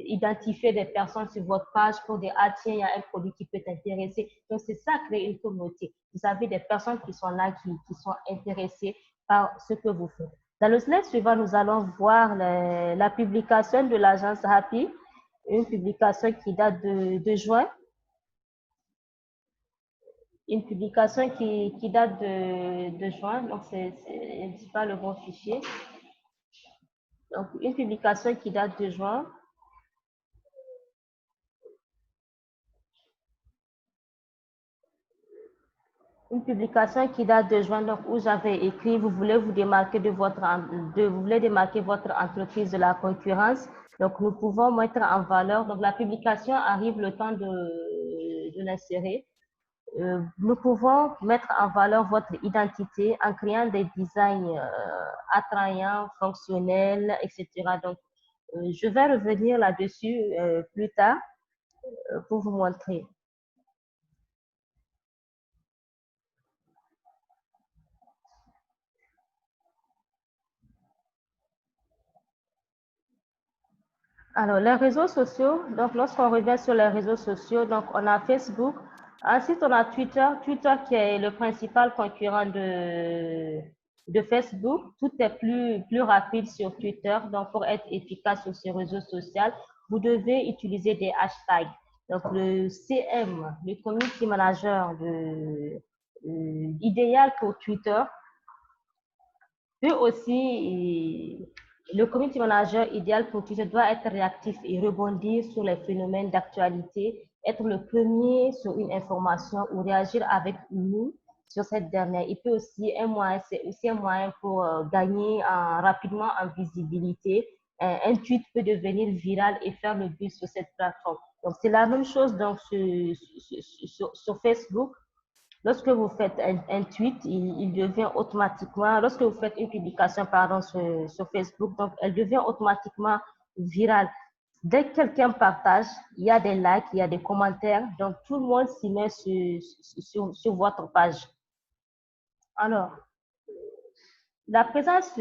identifier des personnes sur votre page pour dire, ah tiens, il y a un produit qui peut t'intéresser. Donc, c'est ça, créer une communauté. Vous avez des personnes qui sont là, qui sont intéressées par ce que vous faites. Dans le slide suivant, nous allons voir la publication de l'agence Happy, une publication qui date de juin. Une publication qui date de juin, donc c'est pas le bon fichier. Donc, une publication qui date de juin. Une publication qui date de juin, donc où j'avais écrit, vous voulez démarquer votre entreprise de la concurrence. Donc, nous pouvons mettre en valeur. Donc, la publication arrive le temps de l'insérer. Nous pouvons mettre en valeur votre identité en créant des designs attrayants, fonctionnels, etc. Donc, je vais revenir là-dessus plus tard pour vous montrer. Alors, les réseaux sociaux, donc lorsqu'on revient sur les réseaux sociaux, donc on a Facebook, ensuite on a Twitter, Twitter qui est le principal concurrent de Facebook. Tout est plus rapide sur Twitter, donc pour être efficace sur ces réseaux sociaux, vous devez utiliser des hashtags. Donc le CM, le Community Manager idéal pour Twitter, peut aussi le community manager idéal pour Twitter doit être réactif et rebondir sur les phénomènes d'actualité, être le premier sur une information ou réagir avec nous sur cette dernière. C'est aussi un moyen pour gagner rapidement en visibilité. Un tweet peut devenir viral et faire le buzz sur cette plateforme. Donc, c'est la même chose donc, sur Facebook. Lorsque vous faites un tweet, il devient automatiquement, lorsque vous faites une publication, pardon, sur Facebook, donc elle devient automatiquement virale. Dès que quelqu'un partage, il y a des likes, il y a des commentaires, donc tout le monde s'y met sur votre page. Alors, la présence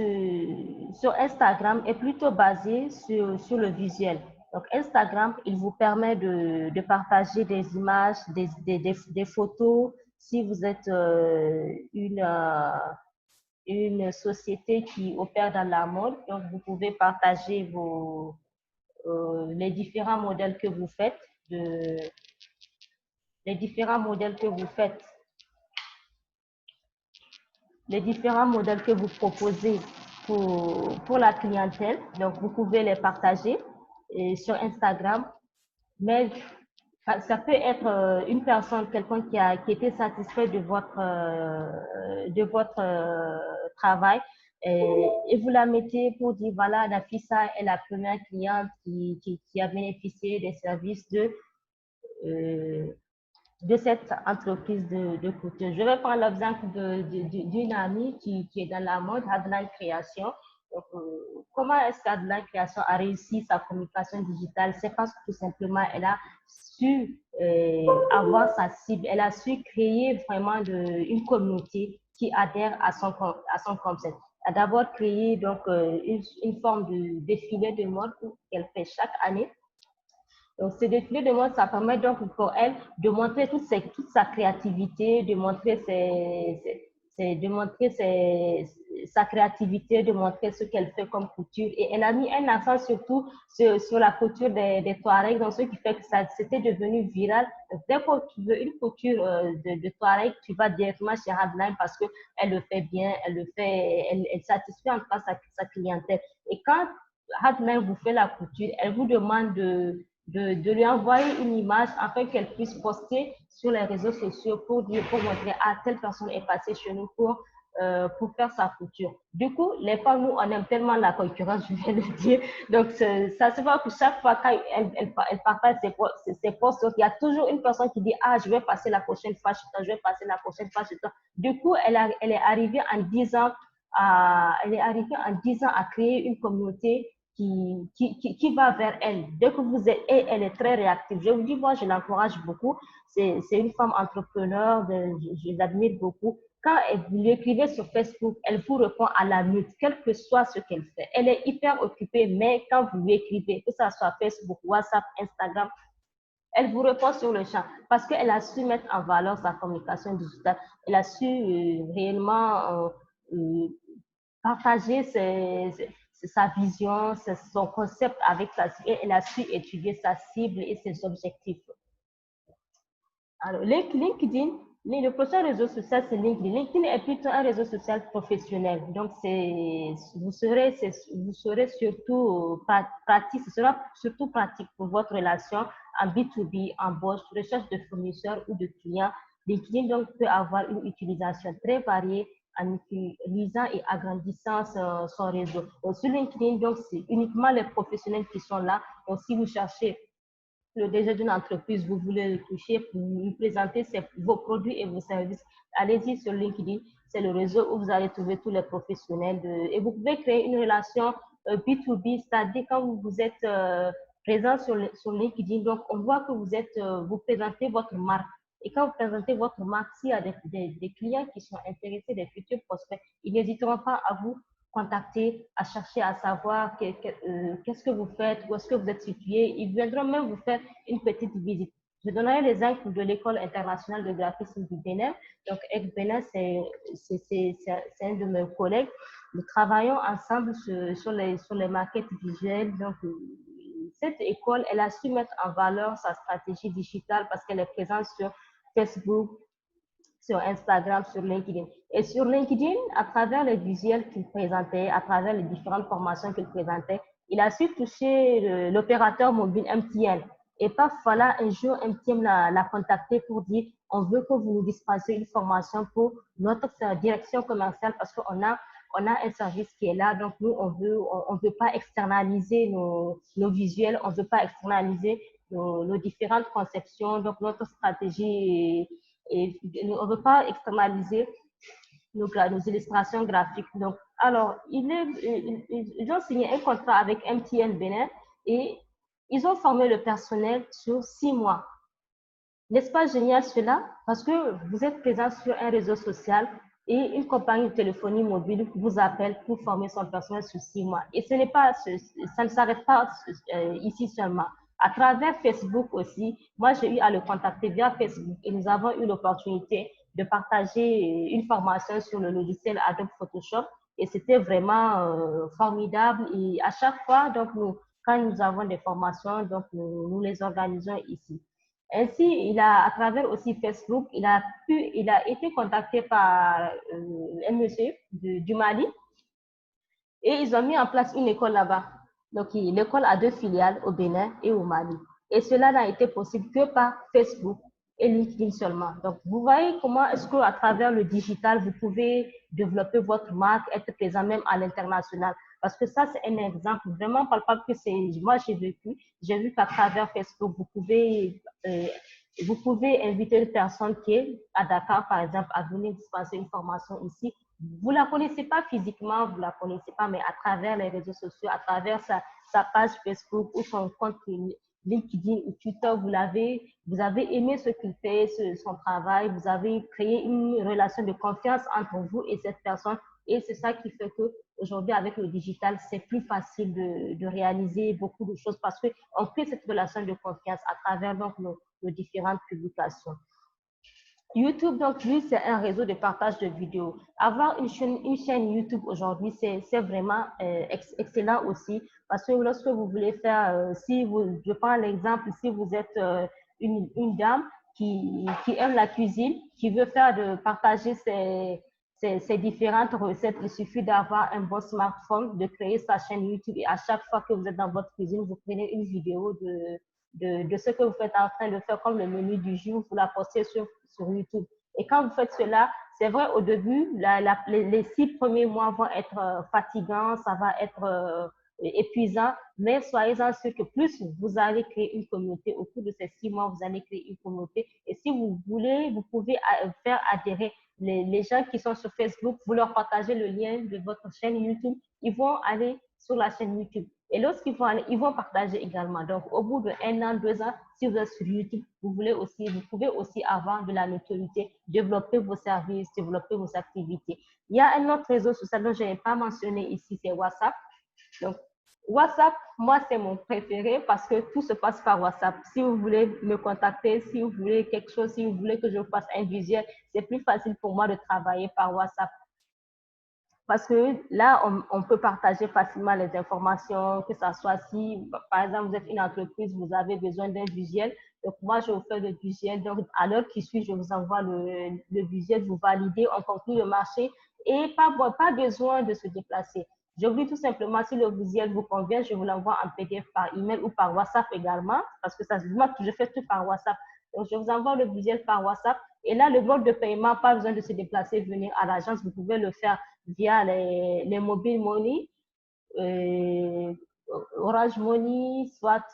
sur Instagram est plutôt basée sur le visuel. Donc, Instagram, il vous permet de partager des images, des photos. Si vous êtes une société qui opère dans la mode, donc vous pouvez partager les différents modèles que vous faites, les différents modèles que vous faites, les différents modèles que vous proposez pour la clientèle. Donc, vous pouvez les partager sur Instagram, mais ça peut être une personne, quelqu'un qui était satisfait de votre travail et vous la mettez pour dire, voilà, Nafissa est la première cliente qui a bénéficié des services de cette entreprise de couture. Je vais prendre l'exemple d'une amie qui est dans la mode, Adlan Création. Donc, comment est-ce qu'Adlan Création a réussi sa communication digitale? C'est parce que tout simplement, elle a su avoir sa cible, elle a su créer vraiment une communauté qui adhère à son concept. Elle a d'abord créé donc une forme de défilé de mode qu'elle fait chaque année. Donc, ce défilé de mode, ça permet donc pour elle de montrer toute sa créativité, de montrer sa créativité, de montrer ce qu'elle fait comme couture. Et elle a mis un accent surtout sur la couture des Touaregs, donc ce qui fait que ça c'était devenu viral. Dès que tu veux une couture de Touareg, tu vas directement chez Hardline parce qu'elle le fait bien, elle satisfait en tout cas sa clientèle. Et quand Hardline vous fait la couture, elle vous demande de lui envoyer une image afin qu'elle puisse poster sur les réseaux sociaux pour montrer à telle personne est passée chez nous pour faire sa couture. Du coup, les femmes, nous, on aime tellement la concurrence, je viens de le dire. Donc, ça se voit que chaque fois qu'elle partage ses posts, il y a toujours une personne qui dit, ah, je vais passer la prochaine fois chez toi, je vais passer la prochaine fois chez toi. Du coup, elle est arrivée en 10 ans à créer une communauté qui va vers elle. Dès que vous êtes, et elle est très réactive. Je vous dis, moi, je l'encourage beaucoup. C'est une femme entrepreneur, je l'admire beaucoup. Quand vous lui écrivez sur Facebook, elle vous répond à la minute, quel que soit ce qu'elle fait. Elle est hyper occupée, mais quand vous lui écrivez, que ce soit Facebook, WhatsApp, Instagram, elle vous répond sur le champ parce qu'elle a su mettre en valeur sa communication digitale. Elle a su réellement partager sa vision, son concept avec sa cible. Et elle a su étudier sa cible et ses objectifs. Alors, LinkedIn, le prochain réseau social, c'est LinkedIn. LinkedIn est plutôt un réseau social professionnel. Donc, vous serez surtout pratique, ce sera surtout pratique pour votre relation en B2B, embauche, recherche de fournisseurs ou de clients. LinkedIn donc, peut avoir une utilisation très variée en utilisant et agrandissant son réseau. Donc, sur LinkedIn, donc, c'est uniquement les professionnels qui sont là. Donc, si vous cherchez le DG d'une entreprise, vous voulez le toucher pour lui présenter vos produits et vos services, allez-y sur LinkedIn. C'est le réseau où vous allez trouver tous les professionnels. Et vous pouvez créer une relation B2B, c'est-à-dire quand vous êtes présent sur LinkedIn, donc on voit que vous présentez votre marque. Et quand vous présentez votre marque, s'il y a des clients qui sont intéressés, des futurs prospects, ils n'hésiteront pas à vous contacter, à chercher à savoir qu'est-ce que vous faites, où est-ce que vous êtes situé. Ils viendront même vous faire une petite visite. Je donnerai l'exemple de l'école internationale de graphisme du Bénin. Donc, Ec Bénin, c'est un de mes collègues. Nous travaillons ensemble sur les maquettes visuelles. Donc, cette école, elle a su mettre en valeur sa stratégie digitale parce qu'elle est présente sur Facebook, sur Instagram, sur LinkedIn. Et sur LinkedIn, à travers les visuels qu'il présentait, à travers les différentes formations qu'il présentait, il a su toucher l'opérateur mobile MTN. Et par voilà, un jour, MTN l'a contacté pour dire, on veut que vous nous dispensiez une formation pour notre direction commerciale parce on a un service qui est là. Donc, nous, on veut pas externaliser nos visuels, on veut pas externaliser nos différentes conceptions. Donc, notre stratégie et on ne veut pas externaliser nos illustrations graphiques. Donc, alors, ils ont signé un contrat avec MTN Bénin et ils ont formé le personnel sur 6 mois. N'est-ce pas génial cela? Parce que vous êtes présent sur un réseau social et une compagnie de téléphonie mobile vous appelle pour former son personnel sur 6 mois. Et ça ne s'arrête pas ici seulement. À travers Facebook aussi, moi j'ai eu à le contacter via Facebook et nous avons eu l'opportunité de partager une formation sur le logiciel Adobe Photoshop et c'était vraiment formidable. Et à chaque fois, donc quand nous avons des formations, donc nous les organisons ici. Ainsi, à travers aussi Facebook, il a été contacté par un monsieur du Mali et ils ont mis en place une école là-bas. Donc, l'école a 2 filiales au Bénin et au Mali. Et cela n'a été possible que par Facebook et LinkedIn seulement. Donc, vous voyez comment est-ce qu'à travers le digital, vous pouvez développer votre marque, être présent même à l'international. Parce que ça, c'est un exemple vraiment palpable que moi, j'ai vu qu'à travers Facebook, vous pouvez Vous pouvez inviter une personne qui est à Dakar, par exemple, à venir dispenser une formation ici. Vous ne la connaissez pas physiquement, vous ne la connaissez pas, mais à travers les réseaux sociaux, à travers sa page Facebook ou son compte LinkedIn ou Twitter, vous avez aimé ce qu'il fait, son travail, vous avez créé une relation de confiance entre vous et cette personne. Et c'est ça qui fait que aujourd'hui, avec le digital, c'est plus facile de réaliser beaucoup de choses parce qu'on crée cette relation de confiance à travers donc nos différentes publications. YouTube, donc, lui, c'est un réseau de partage de vidéos. Avoir une chaîne YouTube aujourd'hui, c'est vraiment excellent aussi parce que lorsque vous voulez faire, je prends l'exemple, si vous êtes une dame qui aime la cuisine, qui veut partager ses différentes recettes, il suffit d'avoir un bon smartphone, de créer sa chaîne YouTube et à chaque fois que vous êtes dans votre cuisine, vous prenez une vidéo de ce que vous êtes en train de faire comme le menu du jour, vous la postez sur YouTube. Et quand vous faites cela, c'est vrai, au début, les 6 premiers mois vont être fatigants, ça va être épuisant, mais soyez-en sûrs que plus vous allez créer une communauté, au cours de ces 6 mois, vous allez créer une communauté. Et si vous voulez, vous pouvez faire adhérer les gens qui sont sur Facebook, vous leur partagez le lien de votre chaîne YouTube, ils vont aller sur la chaîne YouTube. Et lorsqu'ils vont aller, ils vont partager également. Donc, au bout d'1 an, 2 ans, si vous êtes sur YouTube, vous pouvez aussi avoir de la notoriété, développer vos services, développer vos activités. Il y a un autre réseau social dont je n'ai pas mentionné ici, c'est WhatsApp. Donc, WhatsApp, moi, c'est mon préféré parce que tout se passe par WhatsApp. Si vous voulez me contacter, si vous voulez quelque chose, si vous voulez que je fasse un visuel, c'est plus facile pour moi de travailler par WhatsApp. Parce que là, on peut partager facilement les informations, que ce soit si, par exemple, vous êtes une entreprise, vous avez besoin d'un visuel. Donc, moi, je vous fais le visuel. Donc, à l'heure qui suit, je vous envoie le visuel, vous validez, on conclut le marché et pas besoin de se déplacer. Je vous dis tout simplement, si le visuel vous convient, je vous l'envoie en PDF par email ou par WhatsApp également, parce que moi, je fais tout par WhatsApp. Donc, je vous envoie le visuel par WhatsApp. Et là, le mode de paiement, pas besoin de se déplacer, venir à l'agence. Vous pouvez le faire via les mobile money, Orange Money, soit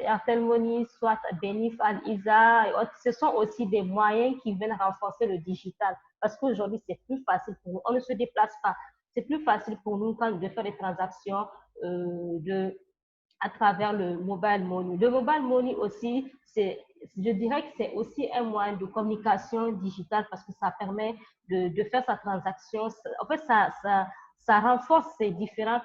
Airtel Money, soit Benif, Al-Isa et autres. Ce sont aussi des moyens qui viennent renforcer le digital parce qu'aujourd'hui, c'est plus facile pour nous. On ne se déplace pas. C'est plus facile pour nous de faire des transactions à travers le mobile money. Le mobile money aussi, je dirais que c'est aussi un moyen de communication digitale parce que ça permet de faire sa transaction. En fait, ça renforce ces différents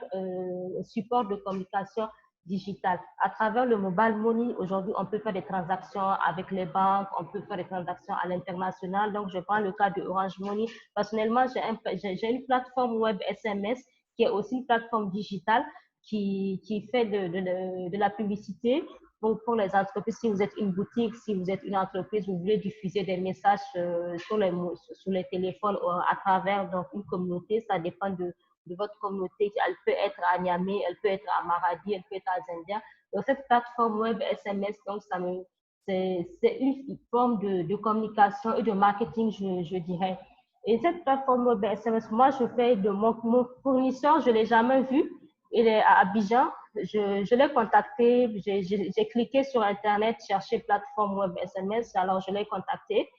supports de communication digitale. À travers le mobile money, aujourd'hui, on peut faire des transactions avec les banques, on peut faire des transactions à l'international. Donc, je prends le cas de Orange Money. Personnellement, j'ai une plateforme web SMS qui est aussi une plateforme digitale qui fait de la publicité pour les entreprises. Si vous êtes une boutique, si vous êtes une entreprise, vous voulez diffuser des messages sur les téléphones à travers donc, une communauté, ça dépend de votre communauté. Elle peut être à Niamey, elle peut être à Maradi, elle peut être à Zendia. Donc, cette plateforme web SMS, donc, c'est une forme de communication et de marketing, je dirais. Et cette plateforme web SMS, moi, je fais de mon fournisseur, je ne l'ai jamais vu. Il est à Abidjan. Je l'ai contacté, j'ai cliqué sur Internet, chercher plateforme web SMS, alors je l'ai contacté.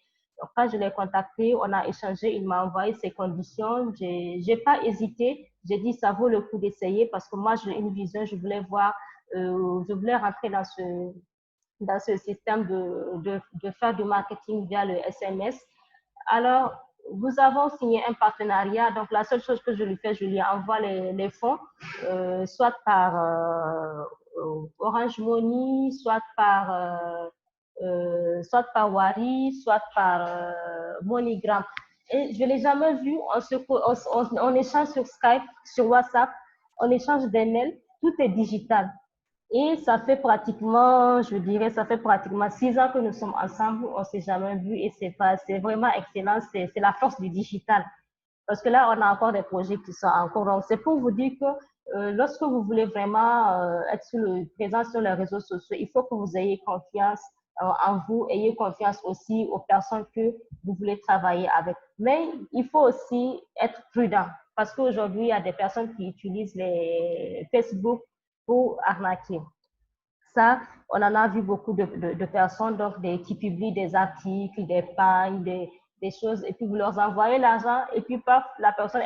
Donc, quand je l'ai contacté, on a échangé, il m'a envoyé ses conditions. Je n'ai pas hésité, j'ai dit ça vaut le coup d'essayer parce que moi, j'ai une vision, je voulais voir, je voulais rentrer dans ce système de faire du marketing via le SMS. Alors, nous avons signé un partenariat. Donc, la seule chose que je lui fais, je lui envoie les fonds, soit par Orange Money, soit par Wari, soit par MoneyGram. Et je ne l'ai jamais vu. On échange sur Skype, sur WhatsApp, on échange des mails. Tout est digital. Et ça fait pratiquement, je dirais, ça fait pratiquement 6 ans que nous sommes ensemble, on ne s'est jamais vu et c'est vraiment excellent, c'est la force du digital. Parce que là, on a encore des projets qui sont en cours. Donc, c'est pour vous dire que lorsque vous voulez vraiment être présent sur les réseaux sociaux, il faut que vous ayez confiance en vous, ayez confiance aussi aux personnes que vous voulez travailler avec. Mais il faut aussi être prudent parce qu'aujourd'hui, il y a des personnes qui utilisent les Facebook pour arnaquer. Ça, on en a vu beaucoup de personnes donc, qui publient des articles, des pagnes, des choses, et puis vous leur envoyez l'argent, et puis paf, la personne,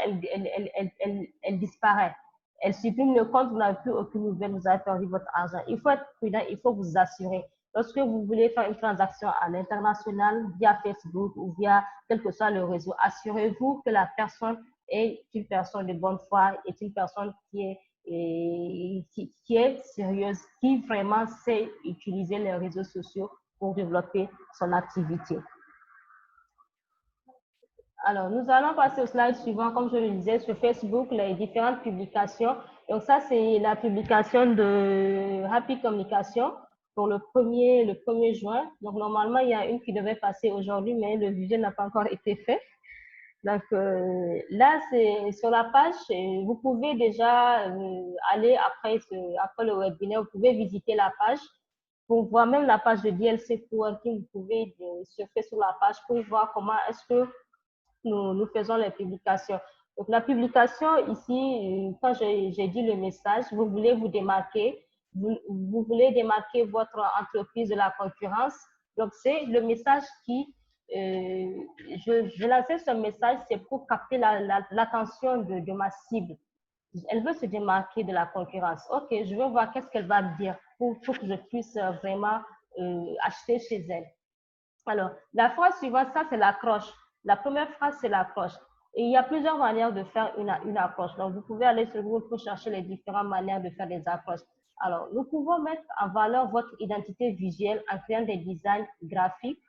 elle disparaît. Elle supprime le compte, vous n'avez plus aucune nouvelle, vous avez perdu votre argent. Il faut être prudent, il faut vous assurer. Lorsque vous voulez faire une transaction à l'international via Facebook ou via quel que soit le réseau, assurez-vous que la personne est une personne de bonne foi, est une personne qui est sérieuse, qui vraiment sait utiliser les réseaux sociaux pour développer son activité. Alors, nous allons passer au slide suivant, comme je le disais, sur Facebook, les différentes publications. Donc, ça, c'est la publication de Happy Communication pour le 1er juin. Donc, normalement, il y a une qui devait passer aujourd'hui, mais le visuel n'a pas encore été fait. Donc, là, c'est sur la page, vous pouvez déjà aller après le webinaire, vous pouvez visiter la page pour voir même la page de DLC Coworking, vous pouvez surfer sur la page pour voir comment est-ce que nous faisons les publications. Donc, la publication ici, quand j'ai dit le message, vous voulez vous démarquer, vous voulez démarquer votre entreprise de la concurrence. Donc, c'est le message qui, je lançais ce message, c'est pour capter l'attention de ma cible. Elle veut se démarquer de la concurrence. OK, je veux voir qu'est-ce qu'elle va me dire pour que je puisse vraiment acheter chez elle. Alors, la phrase suivante, ça, c'est l'accroche. La première phrase, c'est l'accroche. Et il y a plusieurs manières de faire une accroche. Donc, vous pouvez aller sur Google pour chercher les différentes manières de faire des accroches. Alors, nous pouvons mettre en valeur votre identité visuelle en créant des designs graphiques,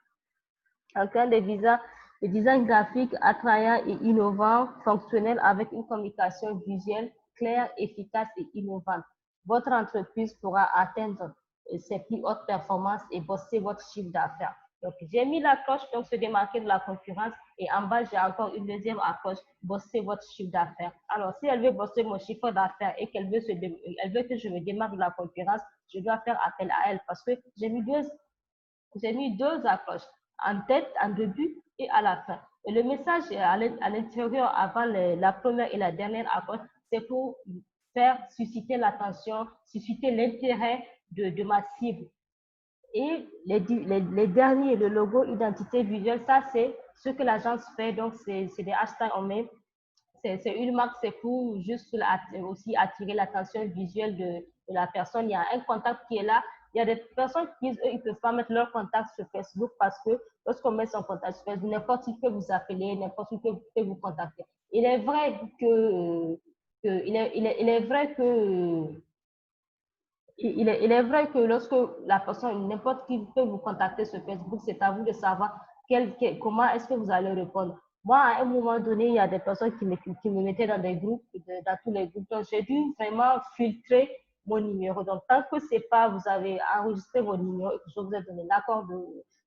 en créant des designs graphiques attrayants et innovants, fonctionnels avec une communication visuelle claire, efficace et innovante. Votre entreprise pourra atteindre ses plus hautes performances et booster votre chiffre d'affaires. Donc, j'ai mis l'accroche, donc se démarquer de la concurrence. Et en bas, j'ai encore une deuxième accroche, booster votre chiffre d'affaires. Alors, si elle veut booster mon chiffre d'affaires et qu'elle veut, elle veut que je me démarque de la concurrence, je dois faire appel à elle parce que j'ai mis deux accroches, en tête, en début et à la fin. Et le message à l'intérieur, avant la première et la dernière accroche, c'est pour faire susciter l'attention, susciter l'intérêt de ma cible. Et les derniers, le logo identité visuelle, ça, c'est ce que l'agence fait. Donc, c'est des hashtags en même. C'est une marque, c'est pour juste aussi attirer l'attention visuelle de la personne. Il y a un contact qui est là. Il y a des personnes qui disent, eux, ils ne peuvent pas mettre leur contact sur Facebook parce que lorsqu'on met son contact sur Facebook, n'importe qui peut vous appeler, n'importe qui peut vous contacter. Il est vrai que lorsque la personne, n'importe qui peut vous contacter sur Facebook, c'est à vous de savoir comment est-ce que vous allez répondre. Moi, à un moment donné, il y a des personnes qui me mettaient dans des groupes, dans tous les groupes. Donc, j'ai dû vraiment filtrer mon numéro. Donc, tant que c'est pas, vous avez enregistré votre numéro et que je vous ai donné l'accord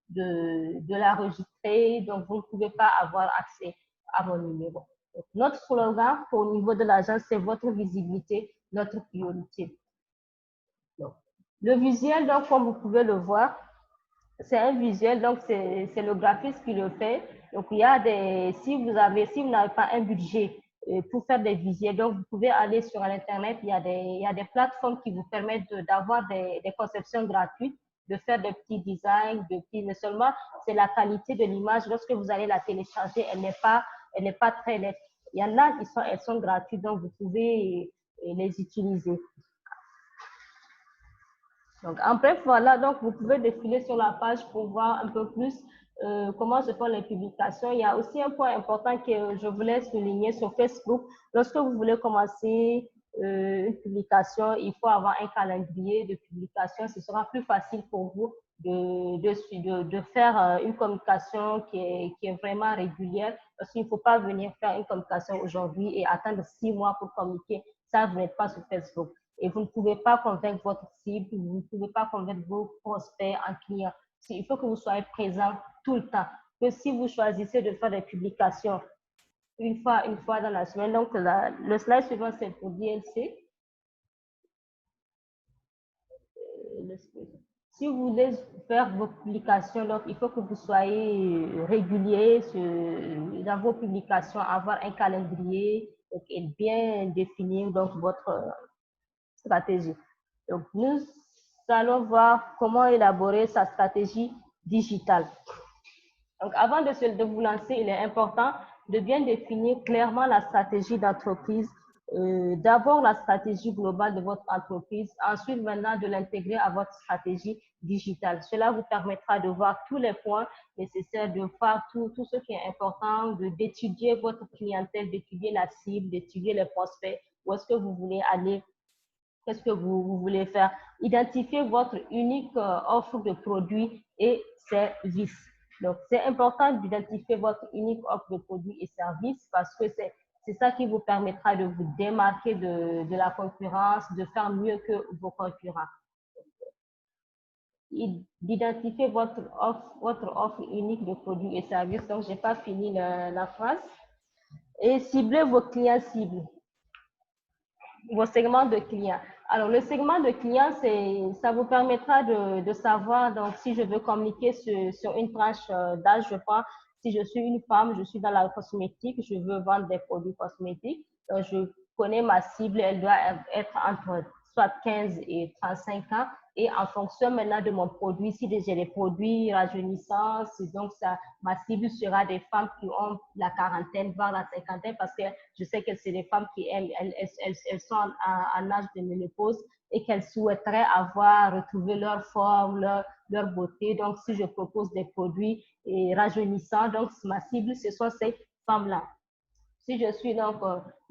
de l'enregistrer, donc vous ne pouvez pas avoir accès à mon numéro. Donc, notre slogan au niveau de l'agence, c'est votre visibilité, notre priorité. Donc, le visuel, donc, comme vous pouvez le voir, c'est un visuel, donc c'est le graphiste qui le fait. Donc, il y a si vous n'avez pas un budget pour faire des visuels, donc vous pouvez aller sur Internet, il y a des plateformes qui vous permettent d'avoir des conceptions gratuites, de faire des petits designs, mais seulement c'est la qualité de l'image. Lorsque vous allez la télécharger, elle n'est pas très nette. Il y en a elles sont gratuites, donc vous pouvez les utiliser. Donc, en bref, voilà, donc vous pouvez défiler sur la page pour voir un peu plus comment se font les publications. Il y a aussi un point important que je voulais souligner sur Facebook. Lorsque vous voulez commencer une publication, il faut avoir un calendrier de publication. Ce sera plus facile pour vous de faire une communication qui est vraiment régulière parce qu'il ne faut pas venir faire une communication aujourd'hui et attendre 6 mois pour communiquer. Ça, vous n'êtes pas sur Facebook. Et vous ne pouvez pas convaincre votre cible, vous ne pouvez pas convaincre vos prospects en clients. Il faut que vous soyez présent tout le temps. Que si vous choisissez de faire des publications une fois dans la semaine, donc le slide suivant, c'est pour DLC. Si vous voulez faire vos publications, donc il faut que vous soyez régulier dans vos publications, avoir un calendrier et bien définir donc votre stratégie. Donc, nous allons voir comment élaborer sa stratégie digitale. Donc, avant de vous lancer, il est important de bien définir clairement la stratégie d'entreprise. D'abord, la stratégie globale de votre entreprise. Ensuite, maintenant, de l'intégrer à votre stratégie digitale. Cela vous permettra de voir tous les points nécessaires, de voir tout ce qui est important, d'étudier votre clientèle, d'étudier la cible, d'étudier les prospects, où est-ce que vous voulez aller, qu'est-ce que vous voulez faire. Identifier votre unique offre de produits et services. Donc, c'est important d'identifier votre unique offre de produits et services parce que c'est ça qui vous permettra de vous démarquer de la concurrence, de faire mieux que vos concurrents. D'identifier votre offre unique de produits et services. Donc, je n'ai pas fini la phrase. Et cibler vos clients cibles, vos segments de clients. Alors, le segment de clients, ça vous permettra de savoir, donc, si je veux communiquer sur une tranche d'âge, je pense, si je suis une femme, je suis dans la cosmétique, je veux vendre des produits cosmétiques, donc je connais ma cible, elle doit être entre soit 15 et 35 ans, et en fonction maintenant de mon produit, si j'ai des produits rajeunissants, donc ma cible sera des femmes qui ont la quarantaine, voire la cinquantaine, parce que je sais que c'est des femmes qui aiment, elles sont en âge de ménopause et qu'elles souhaiteraient retrouver leur forme, leur beauté. Donc, si je propose des produits rajeunissants, donc ma cible, ce sont ces femmes-là. Si je suis donc,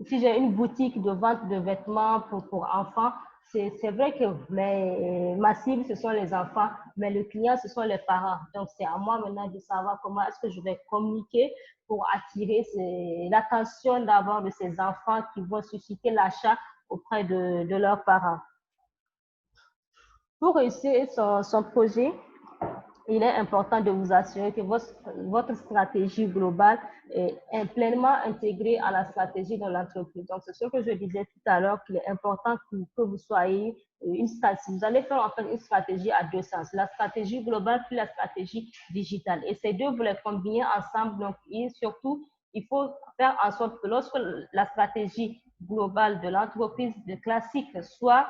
si j'ai une boutique de vente de vêtements pour enfants, c'est vrai que ma cible, ce sont les enfants, mais le client, ce sont les parents. Donc, c'est à moi maintenant de savoir comment est-ce que je vais communiquer pour attirer l'attention d'abord de ces enfants qui vont susciter l'achat auprès de leurs parents. Pour réussir son projet, il est important de vous assurer que votre stratégie globale est pleinement intégrée à la stratégie de l'entreprise. Donc, c'est ce que je disais tout à l'heure, qu'il est important que vous soyez une stratégie. Vous allez faire en fait une stratégie à deux sens, la stratégie globale puis la stratégie digitale. Et ces deux, vous les combinez ensemble. Donc, et surtout, il faut faire en sorte que lorsque la stratégie globale de l'entreprise de classique soit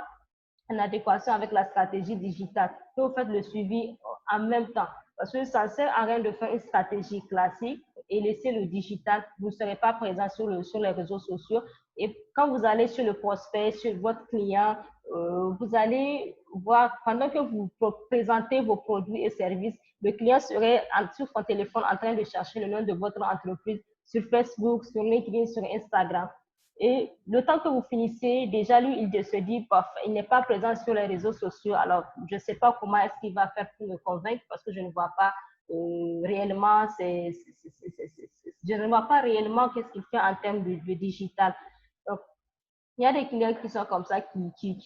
en adéquation avec la stratégie digitale, que vous faites le suivi en même temps. Parce que ça ne sert à rien de faire une stratégie classique et laisser le digital. Vous ne serez pas présent sur les réseaux sociaux. Et quand vous allez sur le prospect, sur votre client, vous allez voir, pendant que vous présentez vos produits et services, le client serait sur son téléphone en train de chercher le nom de votre entreprise sur Facebook, sur LinkedIn, sur Instagram. Et le temps que vous finissez, déjà lui, il se dit, il n'est pas présent sur les réseaux sociaux. Alors, je ne sais pas comment est-ce qu'il va faire pour me convaincre parce que je ne vois pas réellement, je ne vois pas réellement qu'est-ce qu'il fait en termes de digital. Donc, il y a des clients qui sont comme ça, qui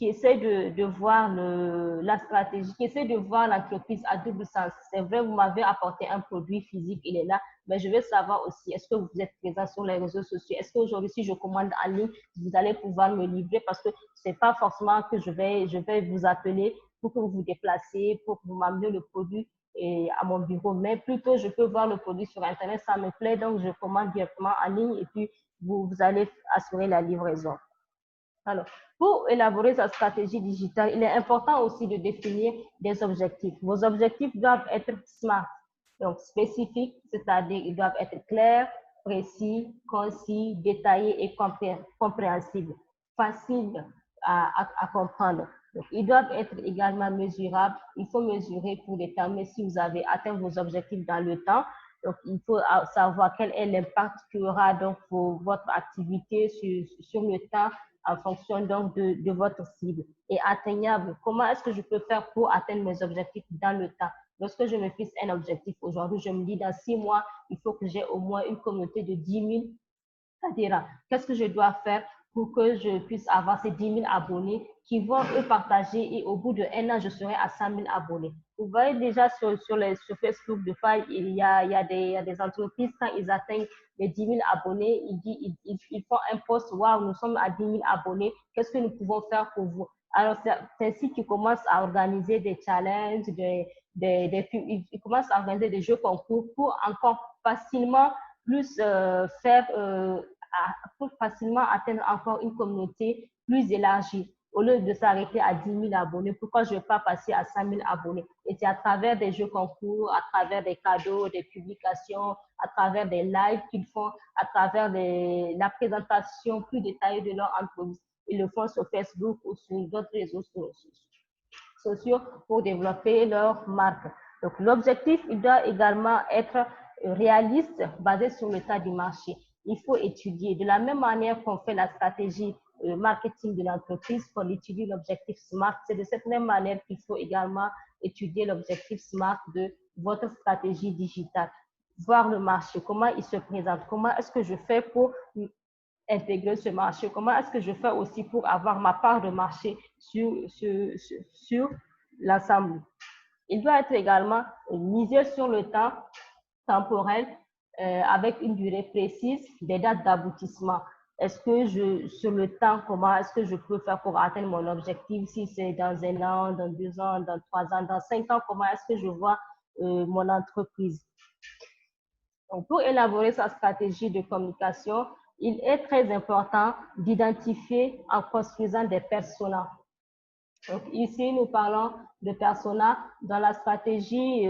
essaient de voir la stratégie, qui essaient de voir l'entreprise à double sens. C'est vrai, vous m'avez apporté un produit physique, il est là, mais je veux savoir aussi, est-ce que vous êtes présent sur les réseaux sociaux? Est-ce qu'aujourd'hui, si je commande en ligne, vous allez pouvoir me livrer? Parce que c'est pas forcément que je vais vous appeler pour que vous vous déplacez, pour que vous m'amenez le produit à mon bureau, mais plutôt je peux voir le produit sur Internet, ça me plaît, donc je commande directement en ligne et puis vous allez assurer la livraison. Alors, pour élaborer sa stratégie digitale, il est important aussi de définir des objectifs. Vos objectifs doivent être SMART, donc spécifiques, c'est-à-dire ils doivent être clairs, précis, concis, détaillés et compréhensibles, faciles à comprendre. Donc, ils doivent être également mesurables. Il faut mesurer pour déterminer si vous avez atteint vos objectifs dans le temps. Donc, il faut savoir quel est l'impact qu'aura donc votre activité sur le temps en fonction donc de votre cible. Et atteignable, comment est-ce que je peux faire pour atteindre mes objectifs dans le temps? Lorsque je me fixe un objectif aujourd'hui, je me dis dans 6 mois, il faut que j'ai au moins une communauté de 10 000 adhérents. Qu'est-ce que je dois faire pour que je puisse avoir ces 10 000 abonnés qui vont eux partager et au bout d'un an, je serai à 100 000 abonnés. Vous voyez déjà sur Facebook, de fois, il y a des entreprises, quand ils atteignent les 10 000 abonnés, ils font un post, waouh, nous sommes à 10 000 abonnés, qu'est-ce que nous pouvons faire pour vous? Alors, c'est ainsi qu'ils commencent à organiser des challenges, ils commencent à organiser des jeux concours pour encore facilement plus pour facilement atteindre encore une communauté plus élargie. Au lieu de s'arrêter à 10 000 abonnés, pourquoi je ne vais pas passer à 5 000 abonnés? Et c'est à travers des jeux concours, à travers des cadeaux, des publications, à travers des lives qu'ils font, à travers la présentation plus détaillée de leur entreprise. Ils le font sur Facebook ou sur d'autres réseaux sociaux pour développer leur marque. Donc, l'objectif, il doit également être réaliste, basé sur l'état du marché. Il faut étudier de la même manière qu'on fait la stratégie marketing de l'entreprise, qu'on étudie l'objectif SMART. C'est de cette même manière qu'il faut également étudier l'objectif SMART de votre stratégie digitale. Voir le marché, comment il se présente, comment est-ce que je fais pour intégrer ce marché, comment est-ce que je fais aussi pour avoir ma part de marché sur l'ensemble. Il doit être également misé sur le temps temporel avec une durée précise, des dates d'aboutissement. Est-ce que sur le temps, comment est-ce que je peux faire pour atteindre mon objectif? Si c'est dans 1 an, dans 2 ans, dans 3 ans, dans 5 ans, comment est-ce que je vois mon entreprise? Donc, pour élaborer sa stratégie de communication, il est très important d'identifier en construisant des personas. Donc ici, nous parlons de personas. Dans la stratégie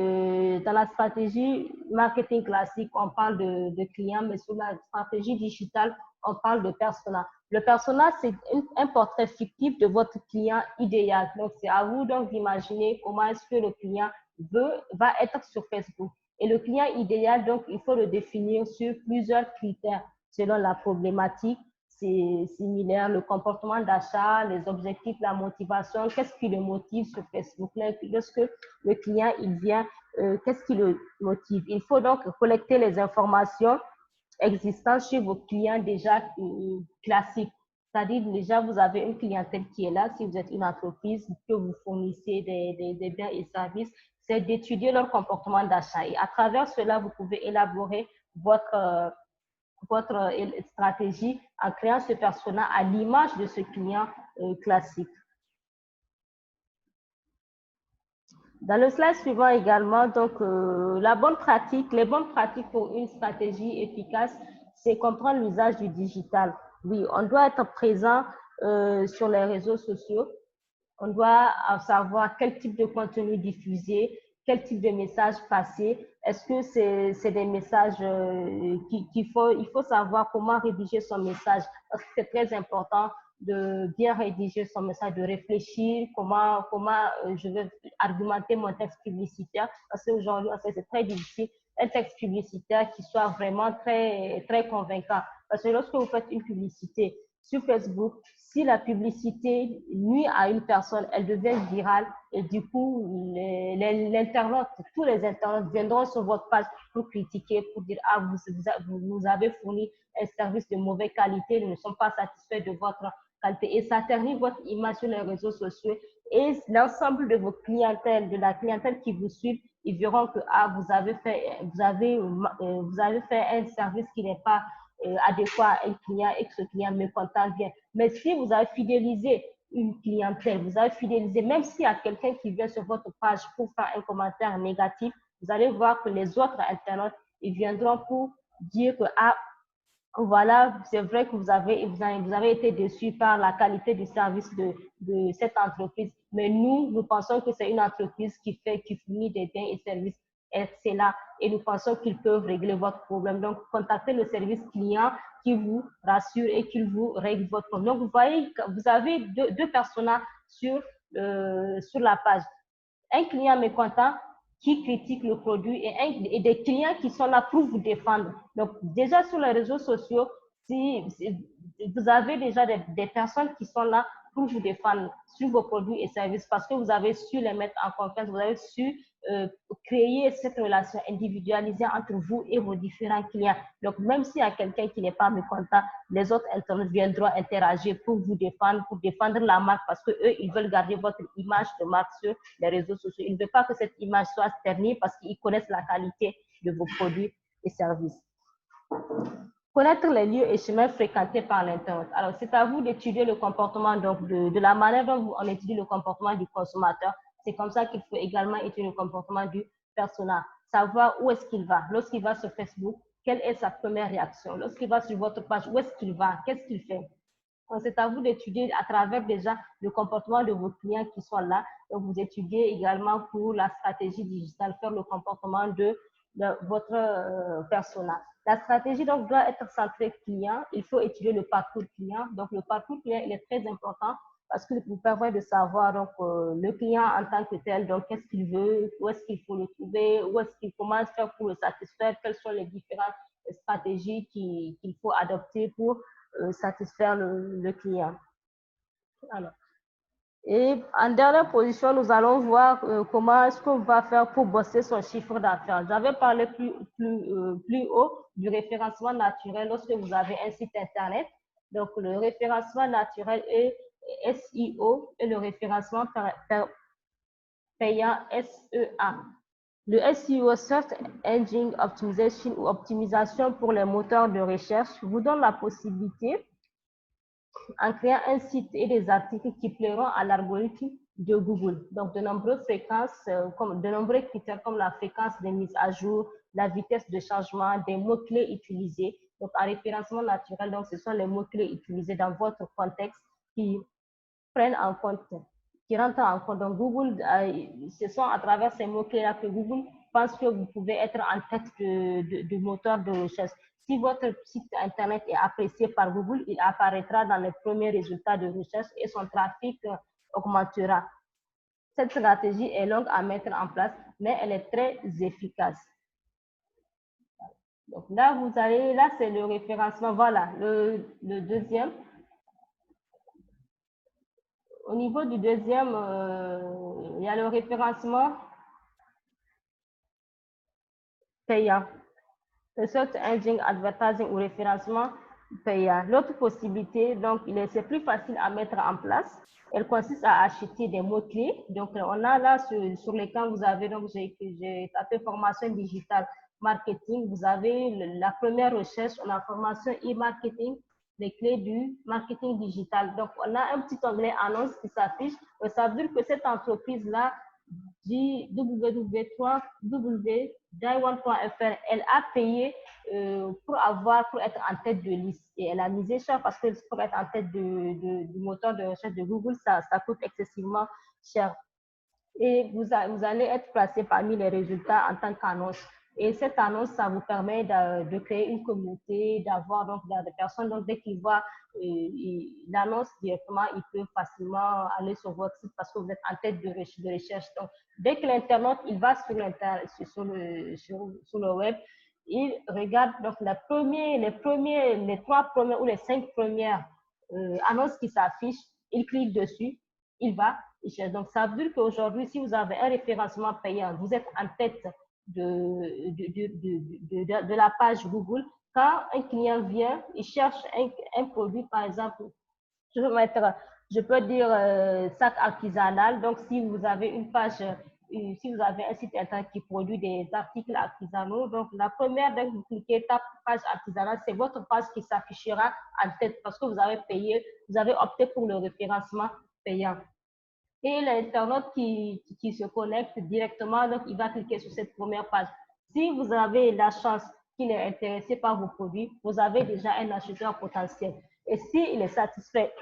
marketing classique, on parle de clients, mais sur la stratégie digitale, on parle de persona. Le persona, c'est un portrait fictif de votre client idéal. Donc, c'est à vous donc d'imaginer comment est-ce que le client va être sur Facebook. Et le client idéal, donc, il faut le définir sur plusieurs critères selon la problématique. C'est similaire, le comportement d'achat, les objectifs, la motivation, qu'est-ce qui le motive sur Facebook? Lorsque le client il vient, qu'est-ce qui le motive? Il faut donc collecter les informations existantes chez vos clients déjà classiques. C'est-à-dire, déjà, vous avez une clientèle qui est là. Si vous êtes une entreprise, que vous fournissez des biens et services, c'est d'étudier leur comportement d'achat. Et à travers cela, vous pouvez élaborer votre stratégie en créant ce persona à l'image de ce client classique. Dans le slide suivant également, donc, les bonnes pratiques pour une stratégie efficace, c'est comprendre l'usage du digital. Oui, on doit être présent sur les réseaux sociaux. On doit savoir quel type de contenu diffuser, quel type de message passer. Est-ce que c'est des messages il faut savoir comment rédiger son message parce que c'est très important de bien rédiger son message, de réfléchir comment je vais argumenter mon texte publicitaire parce qu'aujourd'hui, c'est très difficile un texte publicitaire qui soit vraiment très, très convaincant. Parce que lorsque vous faites une publicité sur Facebook, si la publicité nuit à une personne, elle devient virale et du coup, l'internaute, tous les internautes viendront sur votre page pour critiquer, pour dire « Ah, vous avez fourni un service de mauvaise qualité, nous ne sommes pas satisfaits de votre qualité. » Et ça ternit votre image sur les réseaux sociaux et l'ensemble de vos clientèles, de la clientèle qui vous suit, ils verront que ah, vous avez fait un service qui n'est pas adéquat à un client et que ce client mécontent vient. Mais si vous avez fidélisé une clientèle, vous avez fidélisé, même s'il y a quelqu'un qui vient sur votre page pour faire un commentaire négatif, vous allez voir que les autres internautes, ils viendront pour dire que ah, voilà, c'est vrai que vous avez été déçus par la qualité du service de cette entreprise, mais nous pensons que c'est une entreprise qui fournit des biens et services excellents et nous pensons qu'ils peuvent régler votre problème. Donc, contactez le service client qui vous rassure et qui vous règle votre problème. Donc, vous voyez, vous avez deux personnages sur la page. Un client mécontent qui critique le produit et des clients qui sont là pour vous défendre. Donc, déjà sur les réseaux sociaux, si vous avez déjà des personnes qui sont là pour vous défendre sur vos produits et services parce que vous avez su les mettre en confiance, vous avez su créer cette relation individualisée entre vous et vos différents clients. Donc, même s'il y a quelqu'un qui n'est pas mécontent, les autres internautes viendront interagir pour vous défendre, pour défendre la marque parce qu'eux, ils veulent garder votre image de marque sur les réseaux sociaux. Ils ne veulent pas que cette image soit ternie parce qu'ils connaissent la qualité de vos produits et services. Connaître les lieux et chemins fréquentés par l'internaute. Alors, c'est à vous d'étudier le comportement, donc de la manière dont on étudie le comportement du consommateur. C'est comme ça qu'il faut également étudier le comportement du persona. Savoir où est-ce qu'il va. Lorsqu'il va sur Facebook, quelle est sa première réaction? Lorsqu'il va sur votre page, où est-ce qu'il va? Qu'est-ce qu'il fait? Donc, c'est à vous d'étudier à travers déjà le comportement de vos clients qui sont là. Donc, vous étudiez également pour la stratégie digitale, faire le comportement de votre persona. La stratégie donc doit être centrée client. Il faut étudier le parcours client. Donc, le parcours client, il est très important parce qu'il vous permet de savoir donc, le client en tant que tel, donc qu'est-ce qu'il veut, où est-ce qu'il faut le trouver, où est-ce qu'il commence à faire pour le satisfaire, quelles sont les différentes stratégies qu'il faut adopter pour satisfaire le client. Alors, et en dernière position, nous allons voir comment est-ce qu'on va faire pour bosser son chiffre d'affaires. J'avais parlé plus haut du référencement naturel lorsque vous avez un site Internet. Donc, le référencement naturel est SEO et le référencement payant SEA. Le SEO, Search Engine Optimization ou optimisation pour les moteurs de recherche, vous donne la possibilité en créant un site et des articles qui plairont à l'algorithme de Google. Donc, de nombreuses fréquences, de nombreux critères comme la fréquence des mises à jour, la vitesse de changement, des mots-clés utilisés. Donc, en référencement naturel, donc, ce sont les mots-clés utilisés dans votre contexte qui prennent en compte, qui rentrent en compte. Donc, Google, ce sont à travers ces mots-clés-là que Google pense que vous pouvez être en tête du moteur de recherche. Si votre site Internet est apprécié par Google, il apparaîtra dans les premiers résultats de recherche et son trafic augmentera. Cette stratégie est longue à mettre en place, mais elle est très efficace. Donc là, vous allez, là, c'est le référencement. Voilà, le deuxième. Au niveau du deuxième, il y a le référencement payant. Le Search Engine Advertising ou référencement payant. L'autre possibilité, donc, c'est plus facile à mettre en place. Elle consiste à acheter des mots-clés. Donc, on a là sur l'écran, vous avez, donc, j'ai tapé formation digitale marketing. Vous avez la première recherche, on a formation e-marketing, les clés du marketing digital. Donc, on a un petit onglet annonce qui s'affiche. Ça veut dire que cette entreprise-là, www.daiwan.fr, elle a payé pour être en tête de liste. Et elle a misé cher parce que pour être en tête du moteur de recherche de Google, ça coûte excessivement cher. Et vous allez être placé parmi les résultats en tant qu'annonce. Et cette annonce, ça vous permet de créer une communauté, d'avoir donc des personnes, donc dès qu'ils voient l'annonce directement, ils peuvent facilement aller sur votre site parce que vous êtes en tête de recherche. Donc, dès que l'internaute, il va sur le web, il regarde donc les trois premières ou les 5 premières annonces qui s'affichent, il clique dessus, il va. Donc, ça veut dire qu'aujourd'hui, si vous avez un référencement payant, vous êtes en tête de la page Google. Quand un client vient, il cherche un produit, par exemple, je peux dire sac artisanal. Donc, si vous avez une page, si vous avez un site internet qui produit des articles artisanaux, donc la première, dès que vous cliquez tape page artisanale, c'est votre page qui s'affichera en tête parce que vous avez payé, vous avez opté pour le référencement payant. Et l'internaute qui se connecte directement, donc il va cliquer sur cette première page. Si vous avez la chance qu'il est intéressé par vos produits, vous avez déjà un acheteur potentiel. Et s'il est satisfait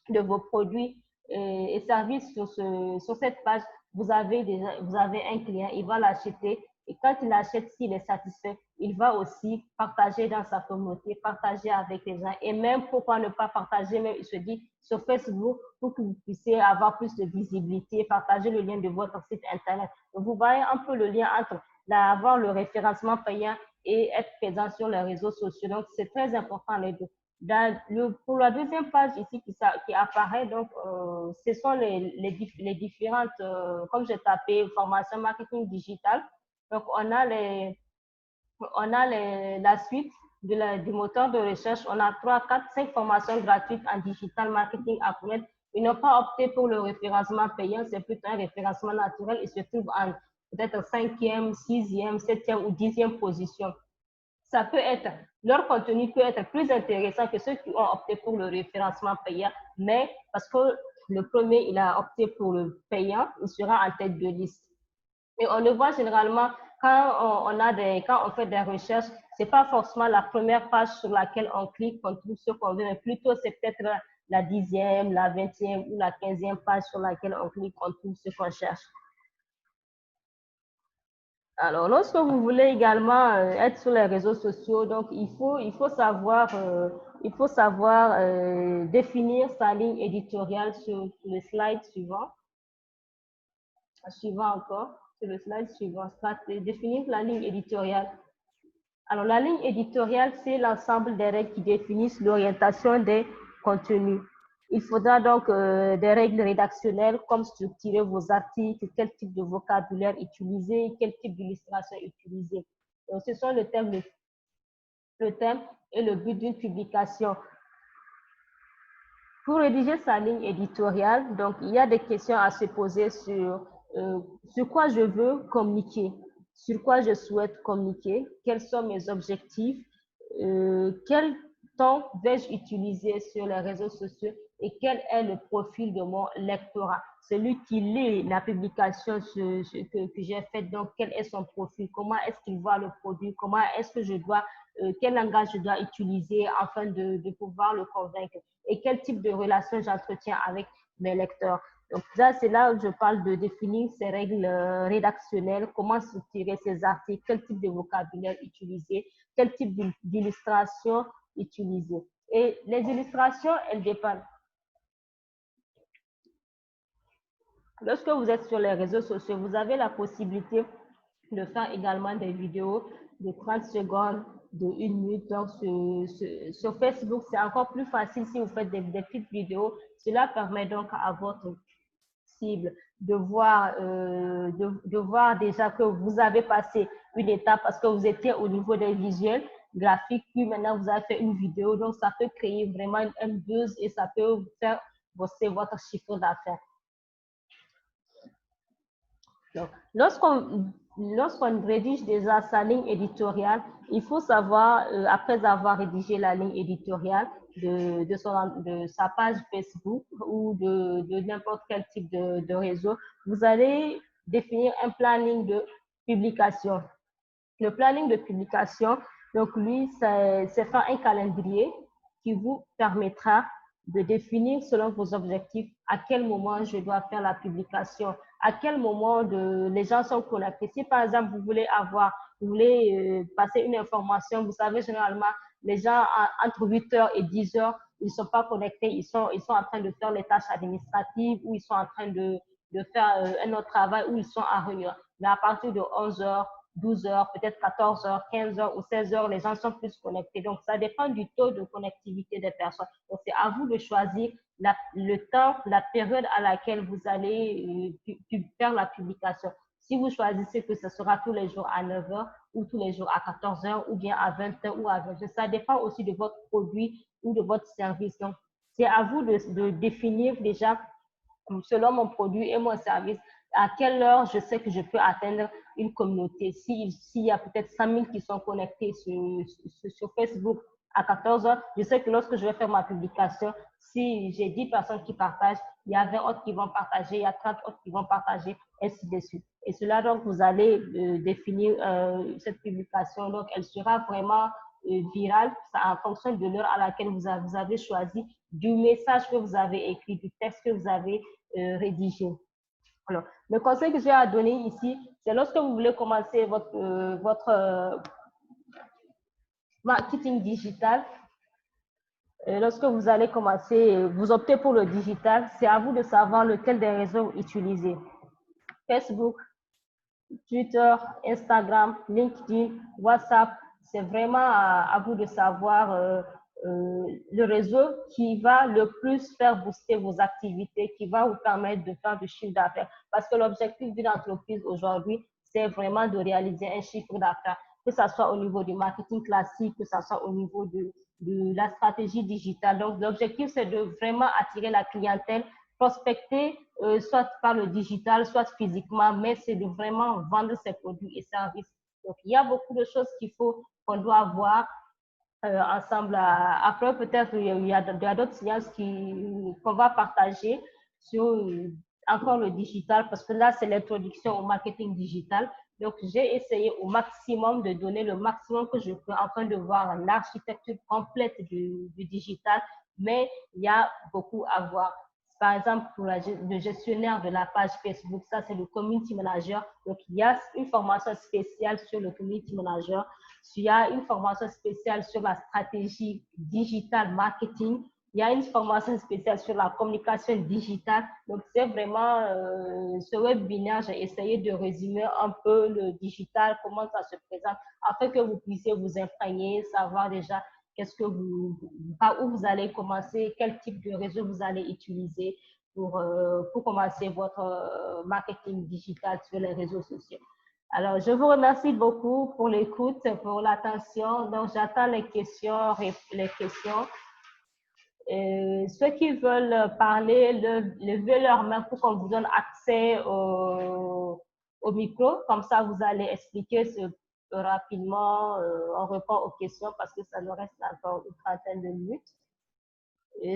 de vos produits et services sur cette page, vous avez un client, il va l'acheter. Et quand il achète, s'il est satisfait, il va aussi partager dans sa communauté, partager avec les gens. Et même pourquoi ne pas partager, même il se dit sur Facebook pour que vous puissiez avoir plus de visibilité, partager le lien de votre site internet. Donc, vous voyez un peu le lien entre avoir le référencement payant et être présent sur les réseaux sociaux. Donc, c'est très important les deux. Pour la deuxième page ici qui apparaît, donc, ce sont les différentes, comme j'ai tapé, formation marketing digital. Donc, on a la suite du moteur de recherche. On a 3, 4, 5 formations gratuites en digital marketing à connaître. Ils n'ont pas opté pour le référencement payant, c'est plutôt un référencement naturel. Ils se trouvent en peut-être 5e, 6e, 7e ou 10e position. Ça peut être, leur contenu peut être plus intéressant que ceux qui ont opté pour le référencement payant, mais parce que le premier, il a opté pour le payant, il sera en tête de liste. Et on le voit généralement quand on fait des recherches, c'est pas forcément la première page sur laquelle on clique qu'on trouve ce qu'on veut, mais plutôt c'est peut-être la 10e, la 20e ou la 15e page sur laquelle on clique, on trouve ce qu'on cherche. Alors, lorsque vous voulez également être sur les réseaux sociaux, donc il faut savoir, définir sa ligne éditoriale sur le slide suivant. Suivant encore, sur le slide suivant, définir la ligne éditoriale. Alors, la ligne éditoriale, c'est l'ensemble des règles qui définissent l'orientation des contenus. Il faudra donc des règles rédactionnelles comme structurer vos articles, quel type de vocabulaire utiliser, quel type d'illustration utiliser. Donc, ce sont le thème et le but d'une publication. Pour rédiger sa ligne éditoriale, donc, il y a des questions à se poser sur quoi je veux communiquer, sur quoi je souhaite communiquer, quels sont mes objectifs, quel temps vais-je utiliser sur les réseaux sociaux et quel est le profil de mon lectorat. Celui qui lit la publication que j'ai faite, donc quel est son profil, comment est-ce qu'il voit le produit, comment est-ce que je dois, quel langage je dois utiliser afin de pouvoir le convaincre et quel type de relation j'entretiens avec mes lecteurs. Donc ça, c'est là où je parle de définir ces règles rédactionnelles, comment structurer ces articles, quel type de vocabulaire utiliser, quel type d'illustration utiliser. Et les illustrations, elles dépendent. Lorsque vous êtes sur les réseaux sociaux, vous avez la possibilité de faire également des vidéos de 30 secondes, de 1 minute. Donc, sur Facebook, c'est encore plus facile si vous faites des petites vidéos. Cela permet donc à votre cible de voir, de voir déjà que vous avez passé une étape parce que vous étiez au niveau des visuels graphiques, puis maintenant vous avez fait une vidéo. Donc, ça peut créer vraiment un buzz et ça peut vous faire bosser votre chiffre d'affaires. Lorsqu'on rédige déjà sa ligne éditoriale, il faut savoir, après avoir rédigé la ligne éditoriale de sa page Facebook ou de n'importe quel type de réseau, vous allez définir un planning de publication. Le planning de publication, donc lui, c'est faire un calendrier qui vous permettra de définir selon vos objectifs à quel moment je dois faire la publication, à quel moment les gens sont connectés. Si par exemple vous voulez passer une information, vous savez généralement les gens entre 8h et 10h, ils ne sont pas connectés, ils sont en train de faire les tâches administratives ou ils sont en train de faire un autre travail ou ils sont à réunion. Mais à partir de 11h, 12h, peut-être 14h, 15h ou 16h, les gens sont plus connectés. Donc, ça dépend du taux de connectivité des personnes. Donc, c'est à vous de choisir le temps, la période à laquelle vous allez faire la publication. Si vous choisissez que ce sera tous les jours à 9h ou tous les jours à 14h ou bien à 20h ou à 20h, ça dépend aussi de votre produit ou de votre service. Donc, c'est à vous de définir déjà, selon mon produit et mon service, à quelle heure je sais que je peux atteindre une communauté. S'il y a peut-être 100 000 qui sont connectés sur Facebook à 14h, je sais que lorsque je vais faire ma publication, si j'ai 10 personnes qui partagent, il y a 20 autres qui vont partager, il y a 30 autres qui vont partager, ainsi de suite. Et cela, donc, vous allez définir cette publication. Donc, elle sera vraiment virale en fonction de l'heure à laquelle vous avez choisi, du message que vous avez écrit, du texte que vous avez rédigé. Alors, le conseil que j'ai à donner ici, c'est lorsque vous voulez commencer votre marketing digital, lorsque vous allez commencer, vous optez pour le digital, c'est à vous de savoir lequel des réseaux utiliser. Facebook, Twitter, Instagram, LinkedIn, WhatsApp, c'est vraiment à vous de savoir le réseau qui va le plus faire booster vos activités, qui va vous permettre de faire du chiffre d'affaires. Parce que l'objectif d'une entreprise aujourd'hui, c'est vraiment de réaliser un chiffre d'affaires, que ce soit au niveau du marketing classique, que ce soit au niveau de la stratégie digitale. Donc, l'objectif, c'est de vraiment attirer la clientèle, prospecter, soit par le digital, soit physiquement, mais c'est de vraiment vendre ses produits et services. Donc, il y a beaucoup de choses qu'on doit voir ensemble. Après, peut-être il y a d'autres sciences qu'on va partager sur encore le digital, parce que là, c'est l'introduction au marketing digital. Donc, j'ai essayé au maximum de donner le maximum que je peux afin de voir l'architecture complète du digital, mais il y a beaucoup à voir. Par exemple, pour le gestionnaire de la page Facebook, ça c'est le community manager. Donc, il y a une formation spéciale sur le community manager. Il y a une formation spéciale sur la stratégie digital marketing. Il y a une formation spéciale sur la communication digitale. Donc, c'est vraiment ce webinaire, j'ai essayé de résumer un peu le digital, comment ça se présente, afin que vous puissiez vous imprégner, savoir déjà qu'est-ce que par où vous allez commencer, quel type de réseau vous allez utiliser pour commencer votre marketing digital sur les réseaux sociaux. Alors, je vous remercie beaucoup pour l'écoute, pour l'attention. Donc, j'attends les questions, ceux qui veulent parler, levez leur main pour qu'on vous donne accès au micro. Comme ça, vous allez expliquer rapidement. On répond aux questions parce que ça nous reste encore une trentaine de minutes.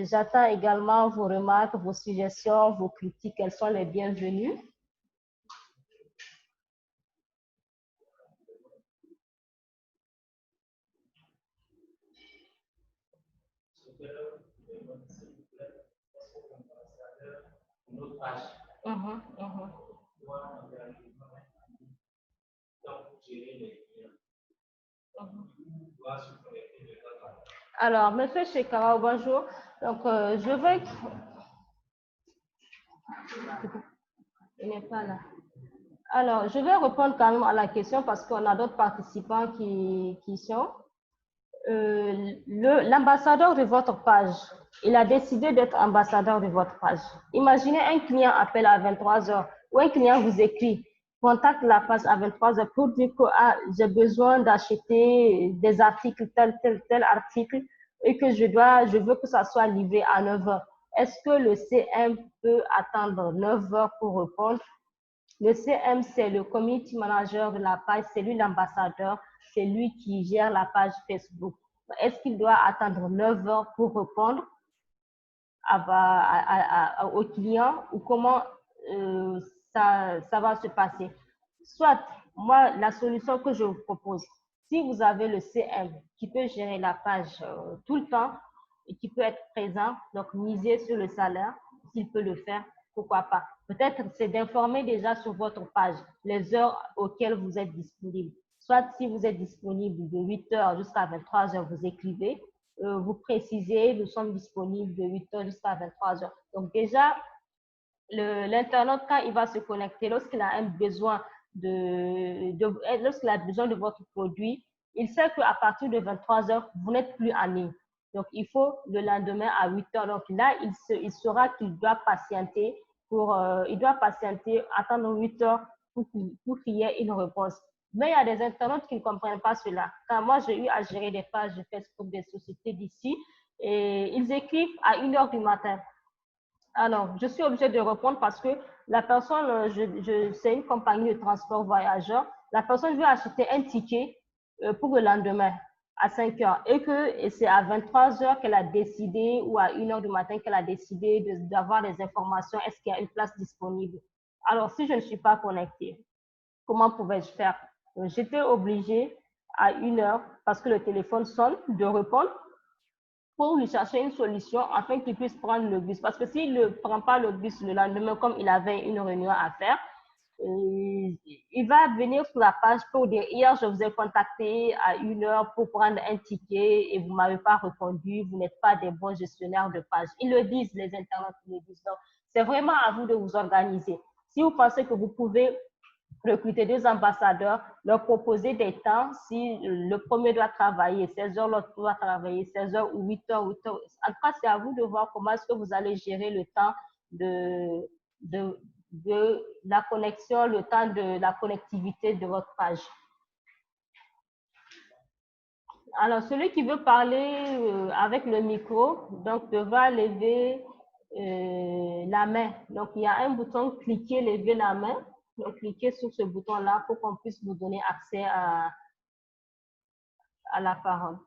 J'attends également vos remarques, vos suggestions, vos critiques. Elles sont les bienvenues. Alors, Monsieur Shekara, bonjour. Donc, je veux... Il n'est pas là. Alors, je vais répondre quand même à la question parce qu'on a d'autres participants qui sont. L'ambassadeur de votre page, il a décidé d'être ambassadeur de votre page. Imaginez un client appelle à 23 heures ou un client vous écrit, contacte la page à 23 heures pour dire que j'ai besoin d'acheter des articles, tel article, et que je veux que ça soit livré à 9 heures. Est-ce que le CM peut attendre 9 heures pour répondre? Le CM, c'est le community manager de la page, c'est lui l'ambassadeur, c'est lui qui gère la page Facebook. Est-ce qu'il doit attendre 9 heures pour répondre au client ou comment ça va se passer? Soit, moi, la solution que je vous propose, si vous avez le CM qui peut gérer la page tout le temps et qui peut être présent, donc miser sur le salaire, s'il peut le faire, pourquoi pas. Peut-être c'est d'informer déjà sur votre page les heures auxquelles vous êtes disponible. Soit si vous êtes disponible de 8 heures jusqu'à 23 heures, vous écrivez, vous précisez, nous sommes disponibles de 8 heures jusqu'à 23 heures. Donc déjà, l'internaute, quand il va se connecter, lorsqu'il a un besoin lorsqu'il a besoin de votre produit, il sait qu'à partir de 23 heures, vous n'êtes plus en ligne. Donc, il faut le lendemain à 8 heures. Donc là, il saura qu'il doit patienter attendre 8 heures pour qu'il y ait une réponse. Mais il y a des internautes qui ne comprennent pas cela. Quand moi, j'ai eu à gérer des pages de Facebook des sociétés d'ici, et ils écrivent à 1 heure du matin. Alors, je suis obligée de répondre parce que la personne, c'est une compagnie de transport voyageur. La personne veut acheter un ticket pour le lendemain à 5 heures et c'est à 23 heures qu'elle a décidé ou à 1 heure du matin qu'elle a décidé d'avoir des informations. Est-ce qu'il y a une place disponible? Alors, si je ne suis pas connectée, comment pouvais-je faire? J'étais obligée à 1 heure parce que le téléphone sonne de répondre pour lui chercher une solution afin qu'il puisse prendre le bus. Parce que s'il ne prend pas le bus le lendemain, comme il avait une réunion à faire, il va venir sur la page pour dire hier, je vous ai contacté à 1 heure pour prendre un ticket et vous ne m'avez pas répondu, vous n'êtes pas des bons gestionnaires de page. Ils le disent, les internautes le disent. Donc, c'est vraiment à vous de vous organiser. Si vous pensez que vous pouvez recruter des ambassadeurs, leur proposer des temps. Si le premier doit travailler 16 heures, l'autre doit travailler 16 heures ou 8 heures, 8 heures. En tout cas, c'est à vous de voir comment est-ce que vous allez gérer le temps de la connexion, le temps de la connectivité de votre page. Alors, celui qui veut parler avec le micro, donc devra lever la main. Donc, il y a un bouton cliquer, lever la main. Donc, cliquez sur ce bouton-là pour qu'on puisse vous donner accès à la parole.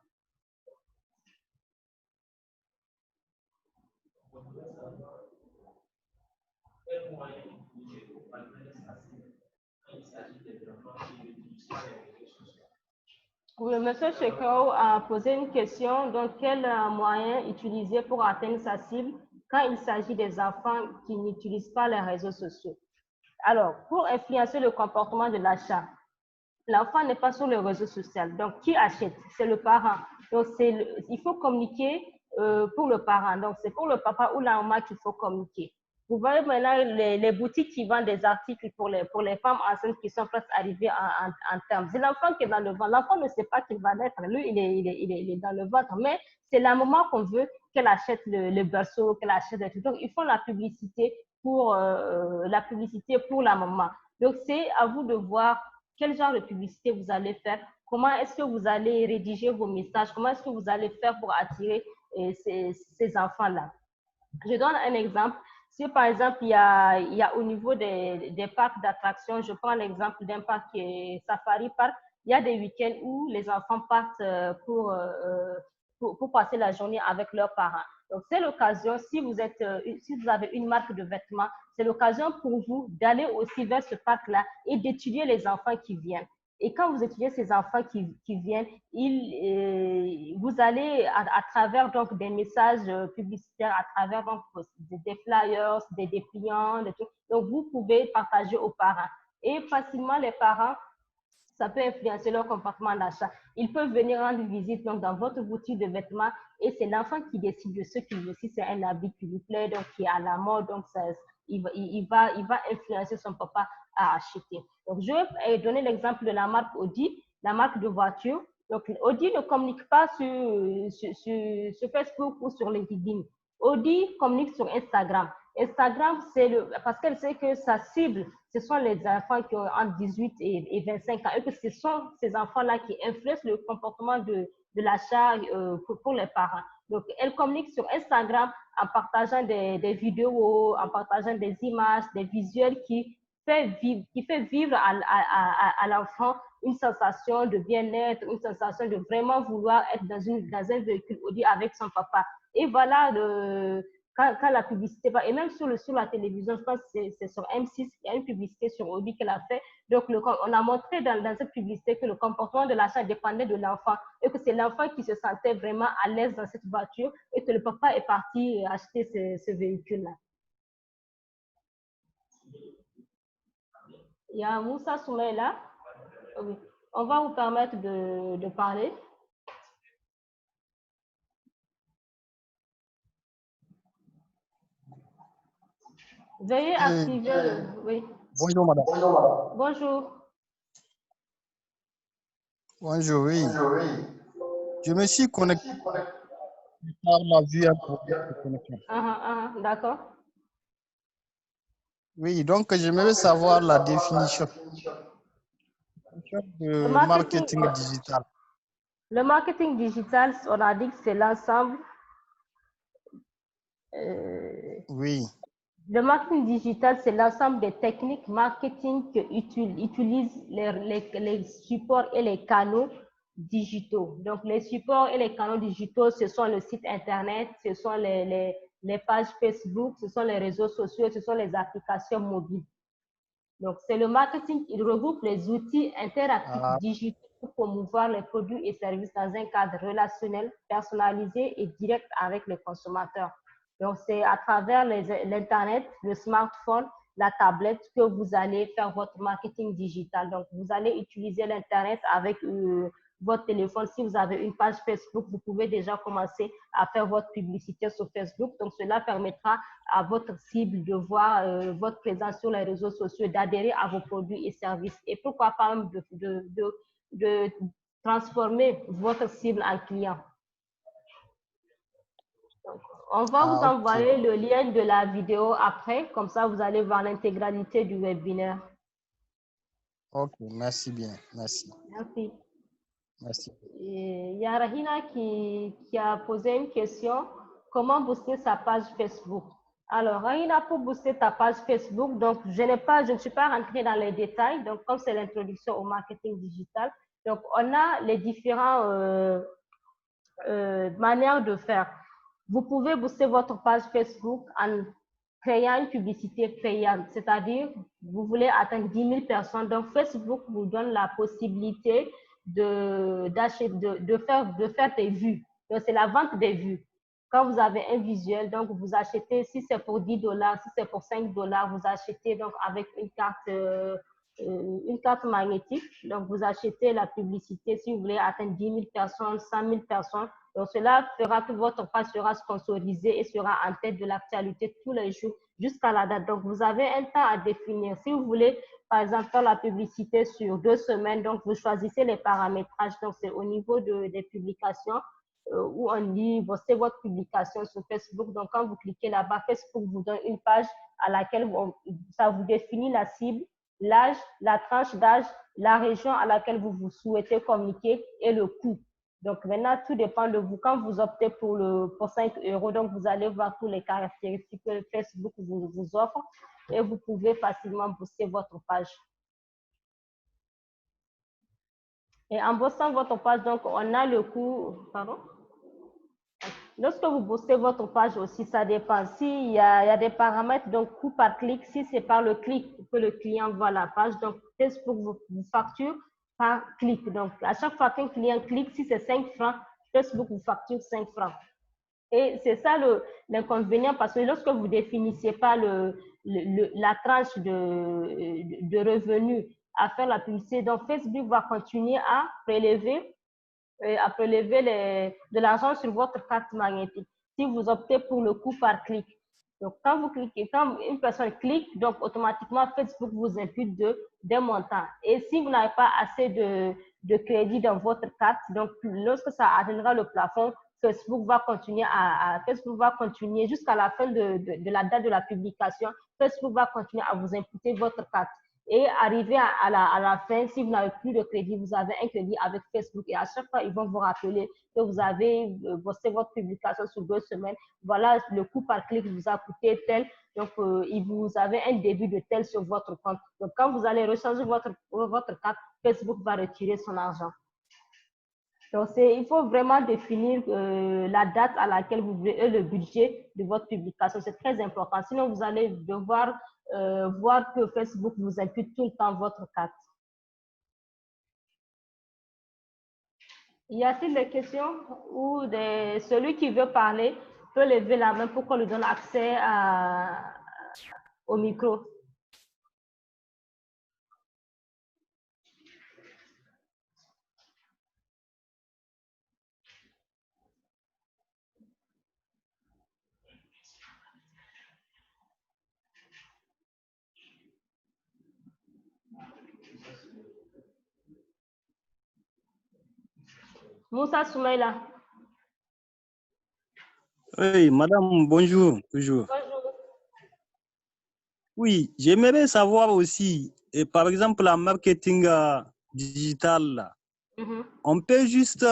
Oui, Monsieur Chekao a posé une question. Donc, quel moyen utiliser pour atteindre sa cible quand il s'agit des enfants qui n'utilisent pas les réseaux sociaux? Alors, pour influencer le comportement de l'achat, l'enfant n'est pas sur le réseau social. Donc, qui achète? C'est le parent. Donc, il faut communiquer pour le parent. Donc, c'est pour le papa ou la maman qu'il faut communiquer. Vous voyez maintenant les boutiques qui vendent des articles pour les femmes enceintes qui sont presque arrivées en termes. C'est l'enfant qui est dans le ventre. L'enfant ne sait pas qu'il va naître. Lui, il est dans le ventre. Mais c'est la maman qu'on veut qu'elle achète le berceau, qu'elle achète des trucs. Donc, ils font la publicité pour la maman. Donc, c'est à vous de voir quel genre de publicité vous allez faire, comment est-ce que vous allez rédiger vos messages, comment est-ce que vous allez faire pour attirer ces enfants-là. Je donne un exemple. Si par exemple, il y a au niveau des parcs d'attractions, je prends l'exemple d'un parc qui est Safari Park, il y a des week-ends où les enfants partent pour passer la journée avec leurs parents. Donc, c'est l'occasion, si vous avez une marque de vêtements, c'est l'occasion pour vous d'aller aussi vers ce parc-là et d'étudier les enfants qui viennent. Et quand vous étudiez ces enfants qui viennent, vous allez à travers donc des messages publicitaires, à travers donc des flyers, des dépliants, des trucs. Donc vous pouvez partager aux parents. Et facilement les parents, ça peut influencer leur comportement d'achat. Ils peuvent venir rendre visite donc dans votre boutique de vêtements et c'est l'enfant qui décide de ce qu'il veut. Si c'est un habit qui lui plaît, donc qui est à la mode, donc il va influencer son papa à acheter. Donc, je vais donner l'exemple de la marque Audi, la marque de voiture. Donc, Audi ne communique pas sur Facebook ou sur LinkedIn. Audi communique sur Instagram. Instagram, parce qu'elle sait que sa cible, ce sont les enfants qui ont entre 18 et 25 ans, et que ce sont ces enfants-là qui influencent le comportement de l'achat pour les parents. Donc, elle communique sur Instagram en partageant des vidéos, en partageant des images, des visuels qui fait vivre à l'enfant une sensation de bien-être, une sensation de vraiment vouloir être dans un véhicule Audi avec son papa. Et voilà, quand la publicité va, et même sur la télévision, je pense que c'est sur M6, il y a une publicité sur Audi qu'elle a fait. Donc, on a montré dans cette publicité que le comportement de l'achat dépendait de l'enfant et que c'est l'enfant qui se sentait vraiment à l'aise dans cette voiture et que le papa est parti acheter ce véhicule-là. Il y a Moussa Soumaïla. Oui. On va vous permettre de parler. Veuillez activer le... Oui. Bonjour, madame. Bonjour. Bonjour, oui. Je me suis connecté par la vue un problème de connexion. D'accord. Oui, donc j'aimerais savoir la définition de marketing digital. Le marketing digital, on a dit que c'est l'ensemble. Oui. Le marketing digital, c'est l'ensemble des techniques marketing que utilisent les supports et les canaux digitaux. Donc, les supports et les canaux digitaux, ce sont le site Internet, ce sont les pages Facebook, ce sont les réseaux sociaux, ce sont les applications mobiles. Donc, c'est le marketing qui regroupe les outils interactifs digitaux pour promouvoir les produits et services dans un cadre relationnel, personnalisé et direct avec les consommateurs. Donc, c'est à travers l'Internet, le smartphone, la tablette que vous allez faire votre marketing digital. Donc, vous allez utiliser l'Internet avec votre téléphone. Si vous avez une page Facebook, vous pouvez déjà commencer à faire votre publicité sur Facebook. Donc, cela permettra à votre cible de voir votre présence sur les réseaux sociaux, d'adhérer à vos produits et services. Et pourquoi pas même de transformer votre cible en client. Donc, on va vous envoyer le lien de la vidéo après, comme ça vous allez voir l'intégralité du webinaire. Ok, merci bien, merci. Merci. Merci. Il y a Rahina qui a posé une question. Comment booster sa page Facebook? Alors, Rahina, pour booster ta page Facebook, donc je ne suis pas rentrée dans les détails. Donc, comme c'est l'introduction au marketing digital, donc on a les différentes manières de faire. Vous pouvez booster votre page Facebook créant une publicité payante, c'est-à-dire vous voulez atteindre 10 000 personnes. Donc, Facebook vous donne la possibilité de faire des vues. Donc, c'est la vente des vues. Quand vous avez un visuel, donc vous achetez, si c'est pour 10 dollars, si c'est pour 5 dollars, vous achetez donc avec une carte magnétique. Donc, vous achetez la publicité si vous voulez atteindre 10 000 personnes, 100 000 personnes. Donc, cela fera que votre page sera sponsorisée et sera en tête de l'actualité tous les jours jusqu'à la date. Donc, vous avez un temps à définir. Si vous voulez, par exemple, faire la publicité sur 2 semaines, donc vous choisissez les paramétrages. Donc, c'est au niveau des publications où on dit, c'est votre publication sur Facebook. Donc, quand vous cliquez là-bas, Facebook vous donne une page à laquelle ça vous définit la cible, l'âge, la tranche d'âge, la région à laquelle vous souhaitez communiquer et le coût. Donc maintenant, tout dépend de vous. Quand vous optez pour 5 euros, donc vous allez voir toutes les caractéristiques que Facebook vous offre et vous pouvez facilement booster votre page. Et en boostant votre page, donc on a le coût, pardon? Lorsque vous boostez votre page aussi, ça dépend. S'il y a des paramètres, donc coût par clic, si c'est par le clic que le client voit la page, donc Facebook vous facture par clic. Donc, à chaque fois qu'un client clique, si c'est 5 francs, Facebook vous facture 5 francs. Et c'est ça l'inconvénient parce que lorsque vous ne définissez pas la tranche de revenus à faire la publicité, donc Facebook va continuer à prélever de l'argent sur votre carte magnétique si vous optez pour le coût par clic. Donc, quand vous cliquez, quand une personne clique, donc automatiquement, Facebook vous impute des montants. Et si vous n'avez pas assez de crédit dans votre carte, donc lorsque ça atteindra le plafond, Facebook va continuer jusqu'à la fin de la date de la publication. Facebook va continuer à vous imputer votre carte. Et arrivé à la fin, si vous n'avez plus de crédit, vous avez un crédit avec Facebook et à chaque fois, ils vont vous rappeler que vous avez posté votre publication sur 2 semaines. Voilà, le coût par clic vous a coûté tel. Donc, vous avez un début de tel sur votre compte. Donc, quand vous allez recharger votre carte, Facebook va retirer son argent. Donc, il faut vraiment définir la date à laquelle vous voulez et le budget de votre publication. C'est très important. Sinon, vous allez devoir voir que Facebook vous impute tout le temps votre carte. Y a-t-il des questions ou celui qui veut parler peut lever la main pour qu'on lui donne accès au micro? Moussa Soumaïla. Oui, madame, bonjour, toujours. Bonjour. Oui, j'aimerais savoir aussi, par exemple, la marketing digital, on peut juste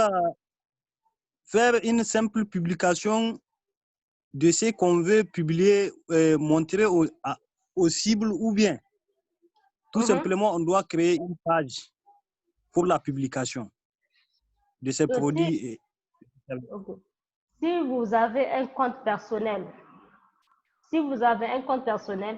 faire une simple publication de ce qu'on veut publier, montrer aux cibles ou bien tout simplement on doit créer une page pour la publication de ces produits. Si vous avez un compte personnel,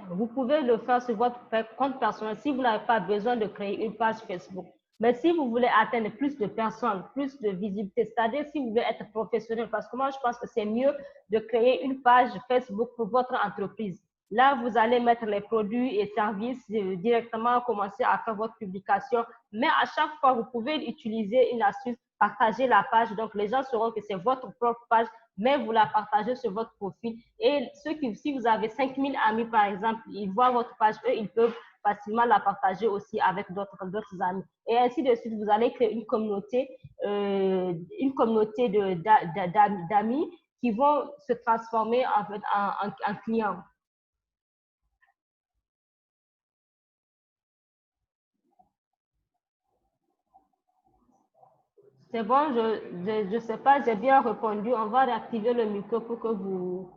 vous pouvez le faire sur votre compte personnel si vous n'avez pas besoin de créer une page Facebook. Mais si vous voulez atteindre plus de personnes, plus de visibilité, c'est-à-dire si vous voulez être professionnel, parce que moi, je pense que c'est mieux de créer une page Facebook pour votre entreprise. Là, vous allez mettre les produits et services directement, commencer à faire votre publication. Mais à chaque fois, vous pouvez utiliser une astuce, partager la page. Donc, les gens sauront que c'est votre propre page, mais vous la partagez sur votre profil. Et si vous avez 5000 amis, par exemple, ils voient votre page, eux, ils peuvent facilement la partager aussi avec d'autres amis. Et ainsi de suite, vous allez créer une communauté d'amis qui vont se transformer en fait en clients. C'est bon, je ne sais pas, j'ai bien répondu. On va réactiver le micro pour que vous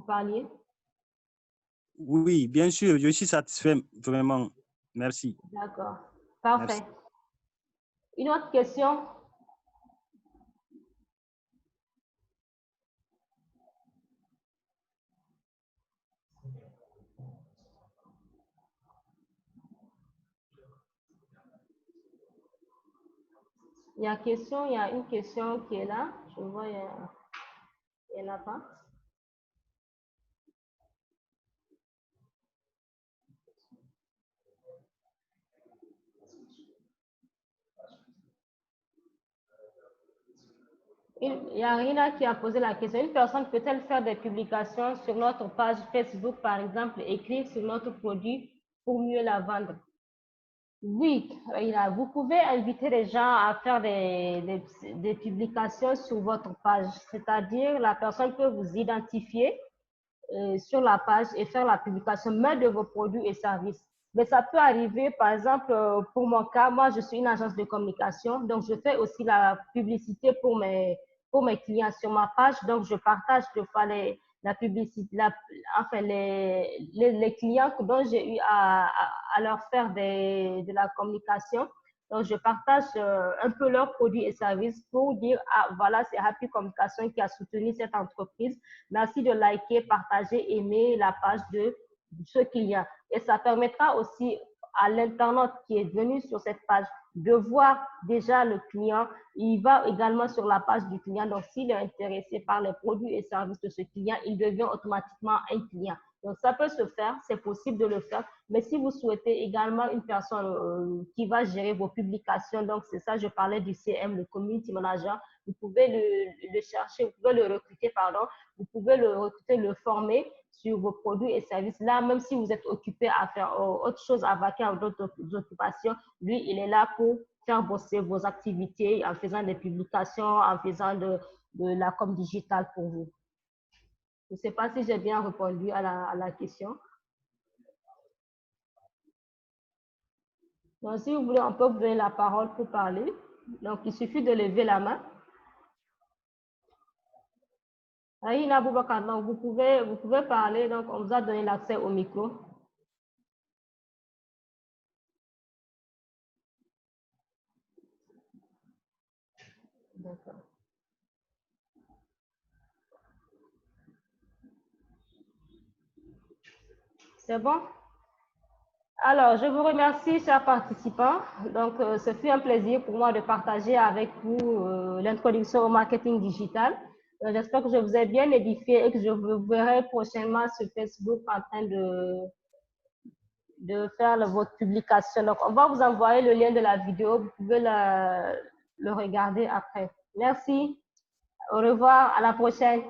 parliez. Oui, bien sûr, je suis satisfait, vraiment. Merci. D'accord, parfait. Merci. Une autre question? Il y a une question qui est là. Je vois, il n'y en a pas. Il y a Rina qui a posé la question. Une personne peut-elle faire des publications sur notre page Facebook, par exemple, écrire sur notre produit pour mieux la vendre? Oui, Rina, vous pouvez inviter les gens à faire des publications sur votre page. C'est-à-dire, la personne peut vous identifier sur la page et faire la publication même de vos produits et services. Mais ça peut arriver, par exemple, pour mon cas, moi, je suis une agence de communication, donc je fais aussi la publicité pour mes clients sur ma page. Donc, je partage des fois la publicité, enfin, les clients dont j'ai eu à leur faire de la communication. Donc, je partage un peu leurs produits et services pour dire, ah, voilà, c'est Happy Communication qui a soutenu cette entreprise. Merci de liker, partager, aimer la page de ce client. Et ça permettra aussi à l'internaute qui est venu sur cette page de voir déjà le client. Il va également sur la page du client. Donc, s'il est intéressé par les produits et services de ce client, il devient automatiquement un client. Donc, ça peut se faire, c'est possible de le faire. Mais si vous souhaitez également une personne qui va gérer vos publications, donc c'est ça, je parlais du CM, le Community Manager, vous pouvez le chercher, vous pouvez le recruter, pardon, vous pouvez le recruter, le former sur vos produits et services. Là, même si vous êtes occupé à faire autre chose, à vaquer à d'autres occupations, lui, il est là pour faire bosser vos activités en faisant des publications, en faisant de la com digitale pour vous. Je ne sais pas si j'ai bien répondu à la question. Donc, si vous voulez, on peut vous donner la parole pour parler. Donc, il suffit de lever la main. Aïna Boubacar, donc vous pouvez parler. Donc, on vous a donné l'accès au micro. D'accord. C'est bon? Alors, je vous remercie, chers participants. Donc, ce fut un plaisir pour moi de partager avec vous l'introduction au marketing digital. J'espère que je vous ai bien édifié et que je vous verrai prochainement sur Facebook en train de faire votre publication. Donc, on va vous envoyer le lien de la vidéo. Vous pouvez le regarder après. Merci. Au revoir. À la prochaine.